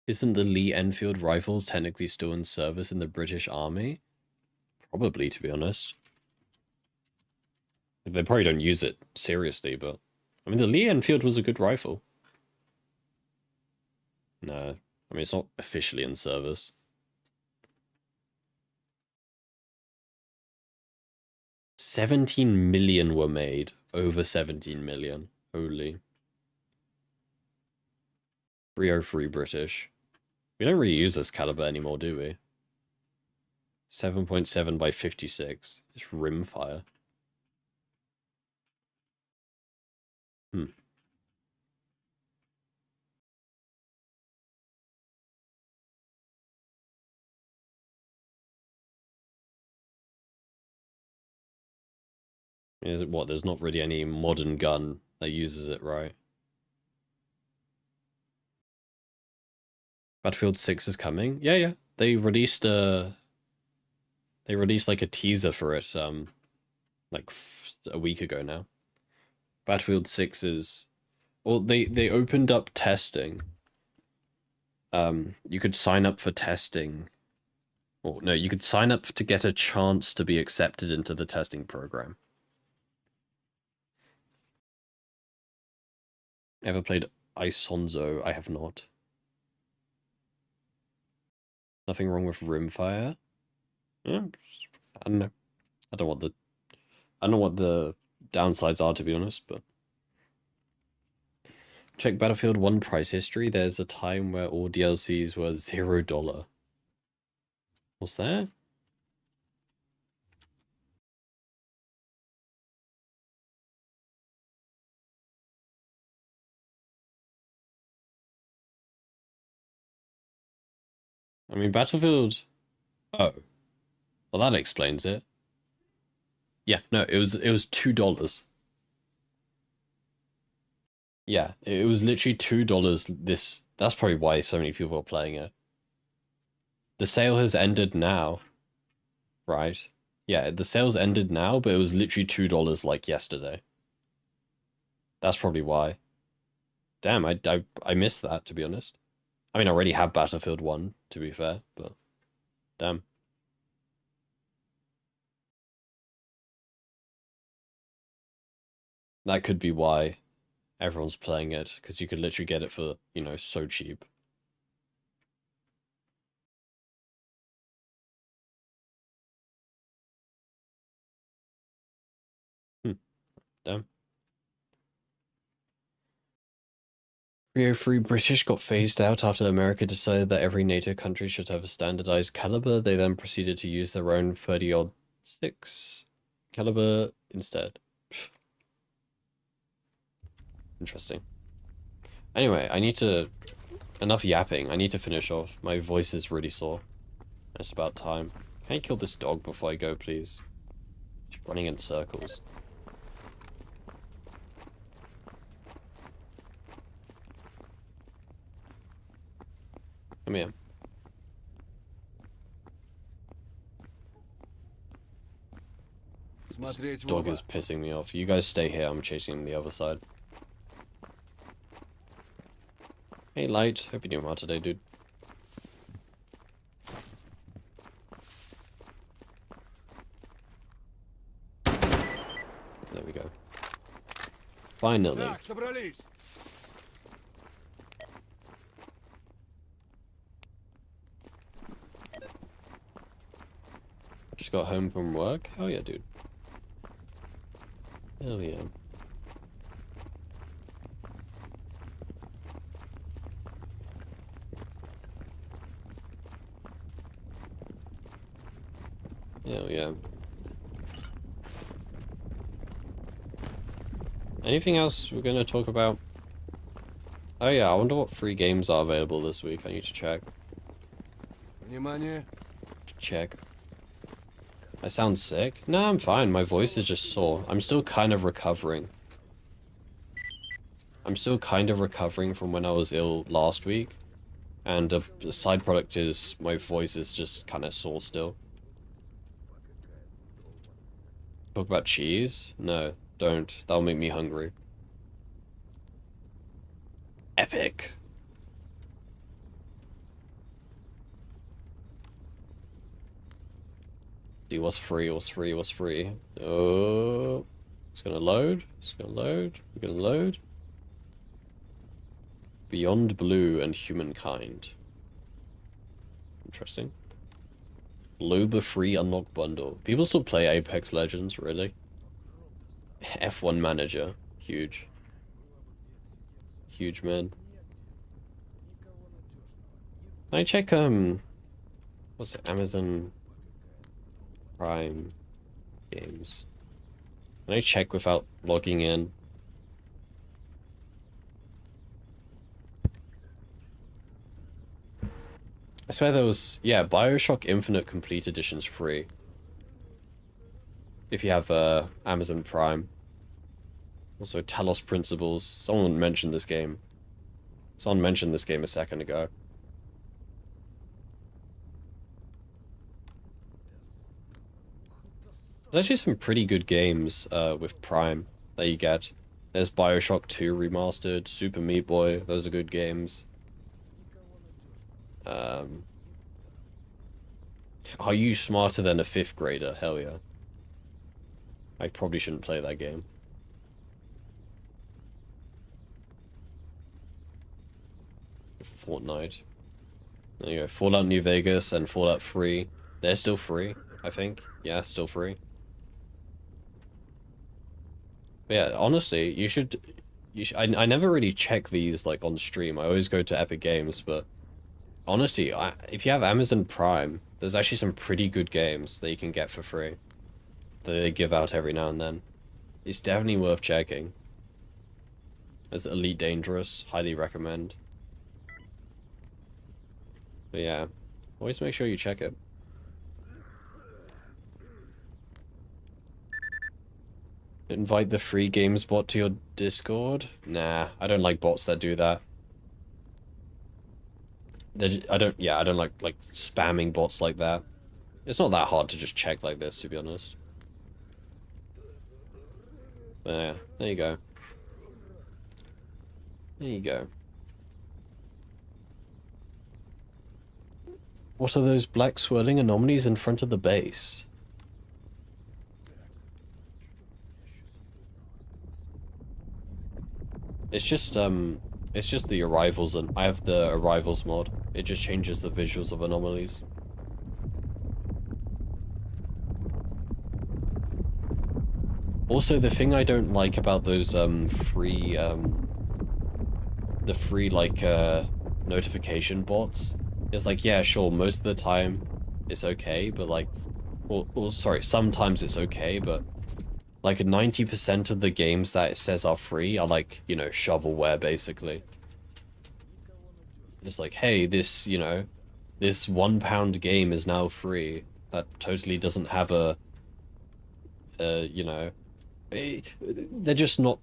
Isn't the Lee Enfield rifle technically still in service in the British Army? Probably, to be honest. They probably don't use it seriously, but... I mean, the Lee Enfield was a good rifle. No. I mean, it's not officially in service. 17 million were made. Over 17 million. Holy. 303 British. We don't really use this caliber anymore, do we? 7.7 by 56. It's rimfire. Hmm. Is it what? There's not really any modern gun that uses it, right? Battlefield 6 is coming? Yeah, yeah. They released like a teaser for it, like a week ago now. Battlefield 6 is... Well, they opened up testing. You could sign up for testing. Or no, you could sign up to get a chance to be accepted into the testing program. Ever played Isonzo? I have not. Nothing wrong with rimfire? Yeah, I don't know. I don't know what the downsides are, to be honest, but check Battlefield 1 price history. There's a time where all DLCs were $0. What's that? I mean, Battlefield... Oh. Well, that explains it. Yeah, no, it was $2. Yeah, it was literally $2 this... That's probably why so many people are playing it. The sale has ended now. Right? Yeah, the sale's ended now, but it was literally $2 like yesterday. That's probably why. Damn, I missed that, to be honest. I mean, I already have Battlefield 1, to be fair, but... Damn. That could be why everyone's playing it, because you could literally get it for, you know, so cheap. Damn. 303 British got phased out after America decided that every NATO country should have a standardized caliber. They then proceeded to use their own 30-06 caliber instead. Interesting. Anyway, I need to... Enough yapping. I need to finish off. My voice is really sore. It's about time. Can you kill this dog before I go, please? It's running in circles. Come here. Смотреть в Dog оба. is pissing me off. You guys stay here. I'm chasing the other side. Hey, Light. Hope you're doing well today, dude. There we go. Finally. Так, собрались. Just got home from work? Hell yeah, dude. Hell yeah. Hell yeah. Anything else we're gonna talk about? Oh yeah, I wonder what free games are available this week. I need to check. Внимание. Check. I sound sick? No, I'm fine. My voice is just sore. I'm still kind of recovering. I'm still kind of recovering from when I was ill last week. And the side product is my voice is just kind of sore still. Talk about cheese? No, don't. That'll make me hungry. Epic. See what's free, what's free, what's free. Oh, it's gonna load. It's gonna load. We're gonna load. Beyond Blue and Humankind. Interesting. Loba free unlock bundle. People still play Apex Legends, really? F1 Manager. Huge. Huge, man. Can I check, what's it? Amazon Prime games. Can I check without logging in? I swear there was, yeah, BioShock Infinite Complete Edition's free. If you have Amazon Prime. Also Talos Principles. Someone mentioned this game. Someone mentioned this game a second ago. There's actually some pretty good games with Prime that you get. There's BioShock 2 Remastered, Super Meat Boy, those are good games. Are you smarter than a 5th grader? Hell yeah. I probably shouldn't play that game. Fortnite. There you go. Fallout New Vegas and Fallout 3. They're still free, I think. Yeah, still free. But yeah, honestly, you should I never really check these like on stream. I always go to Epic Games, but honestly, if you have Amazon Prime, there's actually some pretty good games that you can get for free that they give out every now and then. It's definitely worth checking. There's Elite Dangerous, highly recommend. But yeah, always make sure you check it. Invite the free games bot to your Discord? Nah, I don't like bots that do that. I don't like spamming bots like that. It's not that hard to just check like this, to be honest. But yeah, there you go. There you go. What are those black swirling anomalies in front of the base? It's just the arrivals, and I have the arrivals mod. It just changes the visuals of anomalies. Also, the thing I don't like about those free notification bots is like, yeah, sure, most of the time it's okay, but like, well, sorry, sometimes it's okay, but like 90% of the games that it says are free are like, you know, shovelware basically. It's like, hey, this, you know, this £1 game is now free. that totally doesn't have you know, they're just not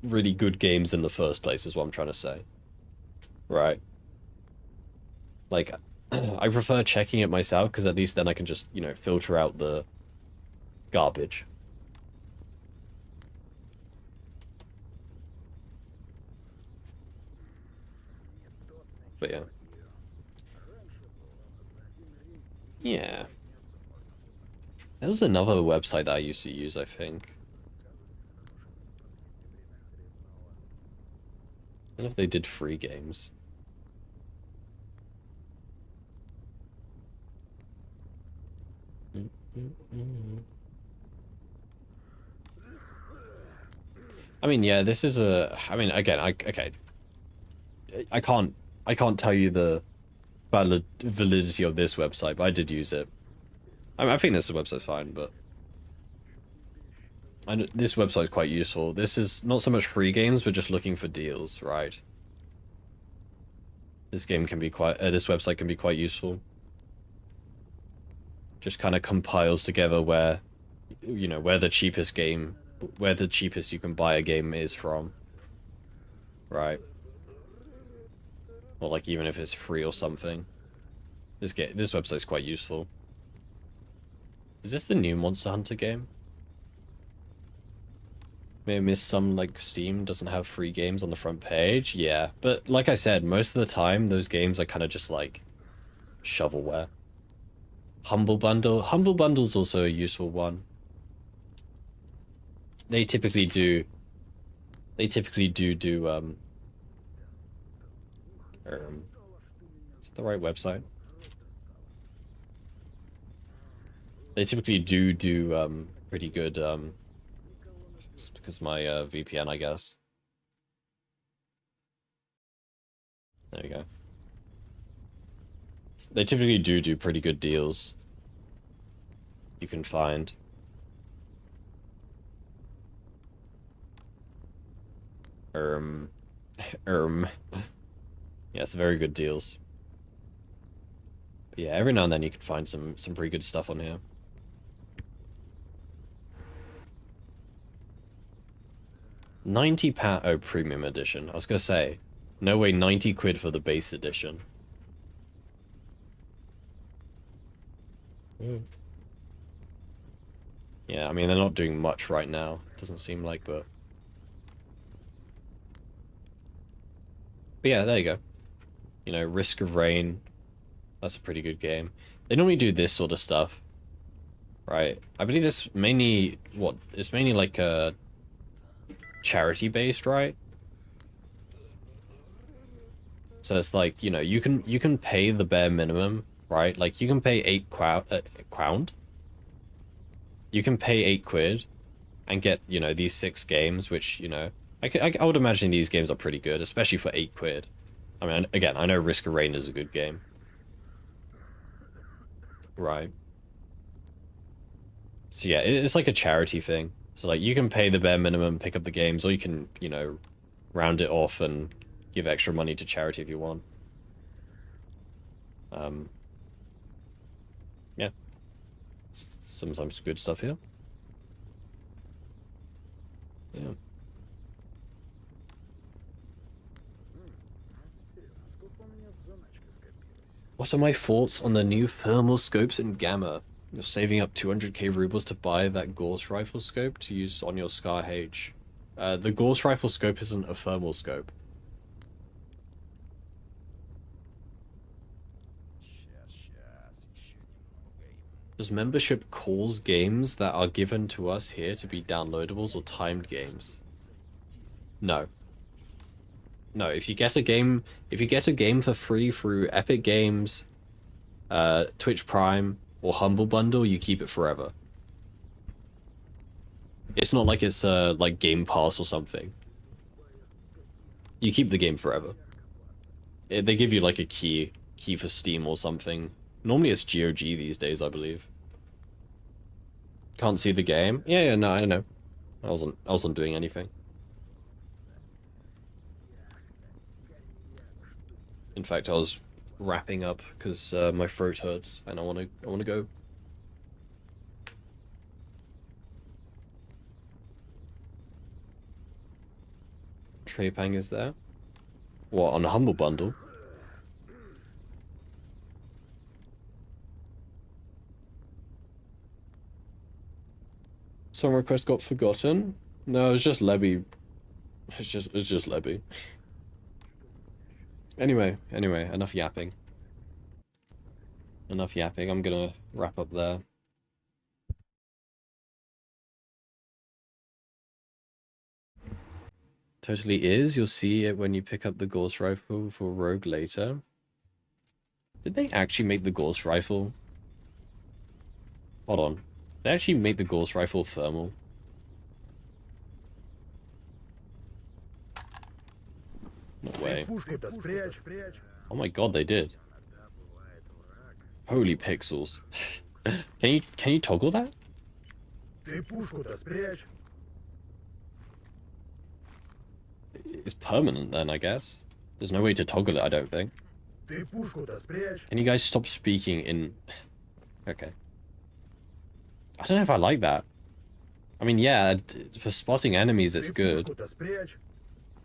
really good games in the first place, is what I'm trying to say. Right. Like, I prefer checking it myself, because at least then I can just, you know, filter out the garbage. But yeah. Yeah. There was another website that I used to use, I think. I don't know if they did free games. I mean, yeah, this is a... I mean, again, okay. I can't tell you the validity of this website, but I did use it. I think this website's fine, but... this website's quite useful. This is not so much free games, but just looking for deals, right? This game can be quite... this website can be quite useful. Just kind of compiles together where, you know, where the cheapest you can buy a game is from. Right? Or like even if it's free or something. This website's quite useful. Is this the new Monster Hunter game? May I miss some, like, Steam doesn't have free games on the front page? Yeah, but like I said, most of the time, those games are kind of just, like, shovelware. Humble Bundle. Humble Bundle's also a useful one. They typically do... is it the right website? They typically do pretty good, just because my VPN, I guess. There you go. They typically do pretty good deals. You can find. Yeah, it's very good deals. But yeah, every now and then you can find some pretty good stuff on here. £90, oh, premium edition. I was gonna say, no way, 90 quid for the base edition. Yeah, I mean, they're not doing much right now. Doesn't seem like, but yeah, there you go. You know, Risk of Rain. That's a pretty good game. They normally do this sort of stuff, right? I believe it's mainly, it's mainly like charity based, right? So it's like, you know, you can pay the bare minimum, right? Like you can pay 8 £8. You can pay 8 quid and get, you know, these 6 games, which, you know, I would imagine these games are pretty good, especially for 8 quid. I mean, again, I know Risk of Rain is a good game. Right. So yeah, it's like a charity thing. So like you can pay the bare minimum, pick up the games, or you can, you know, round it off and give extra money to charity if you want. Yeah. Sometimes good stuff here. Yeah. What are my thoughts on the new thermal scopes in Gamma? You're saving up 200k rubles to buy that Gauss rifle scope to use on your S.T.A.L.K.E.R. The Gauss rifle scope isn't a thermal scope. Does membership cause games that are given to us here to be downloadables or timed games? No. No, if you get a game for free through Epic Games, Twitch Prime, or Humble Bundle, you keep it forever. It's not like it's like Game Pass or something. You keep the game forever. They give you like a key for Steam or something. Normally it's GOG these days, I believe. Can't see the game? Yeah, no, I know. I wasn't doing anything. In fact, I was wrapping up because my throat hurts and I wanna go. trade pang is there? What, on a Humble Bundle? Some request got forgotten? No, it's just Lebby. It's just Lebby. Anyway, enough yapping. Enough yapping, I'm gonna wrap up there. Totally is, you'll see it when you pick up the Gauss Rifle for Rogue later. Did they actually make the Gauss Rifle? Hold on. They actually made the Gauss Rifle thermal? No way. Oh my god, they did. Holy pixels. Can you toggle that? It's permanent then, I guess. There's no way to toggle it, I don't think. Can you guys stop speaking in... Okay. I don't know if I like that. I mean, yeah, for spotting enemies it's good.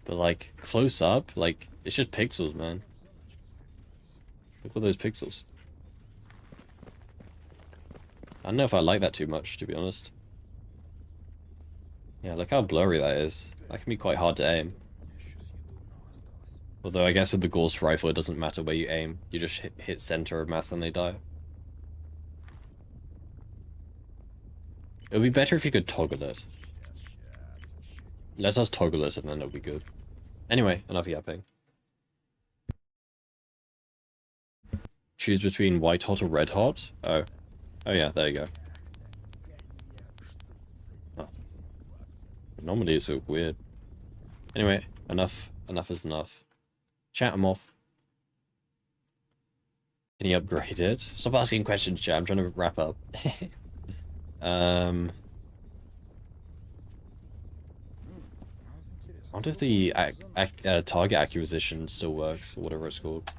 But like, close up, like, it's just pixels, man. Look at those pixels. I don't know if I like that too much, to be honest. Yeah, look how blurry that is. That can be quite hard to aim. Although I guess with the Gauss Rifle it doesn't matter where you aim. You just hit center of mass and they die. It would be better if you could toggle it. Let us toggle it and then it'll be good. Anyway, enough yapping. Choose between white hot or red hot? Oh. Oh yeah, there you go. Oh. Anomaly is so weird. Anyway, enough is enough. Chat, I'm off. Can you upgrade it? Stop asking questions, chat. I'm trying to wrap up. I wonder if the target acquisition still works, or whatever it's called.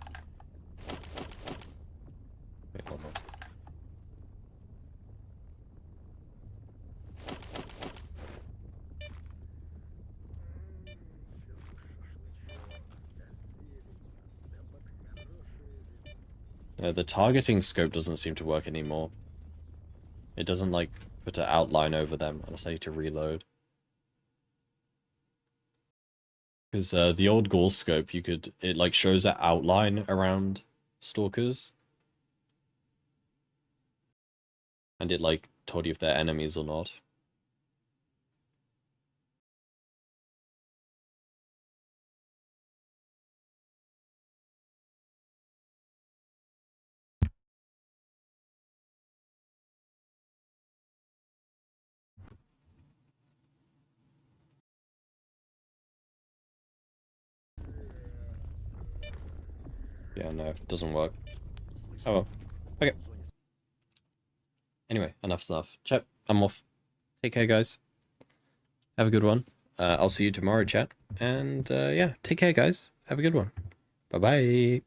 Wait, hold on. The targeting scope doesn't seem to work anymore. It doesn't, like, put an outline over them unless I need to reload. Because the old Gauss scope, it, like, shows that outline around stalkers. And it, like, told you if they're enemies or not. Yeah, no, it doesn't work. Oh well. Okay. Anyway, enough stuff. Chat, I'm off. Take care, guys. Have a good one. I'll see you tomorrow, chat. And, yeah, take care, guys. Have a good one. Bye-bye.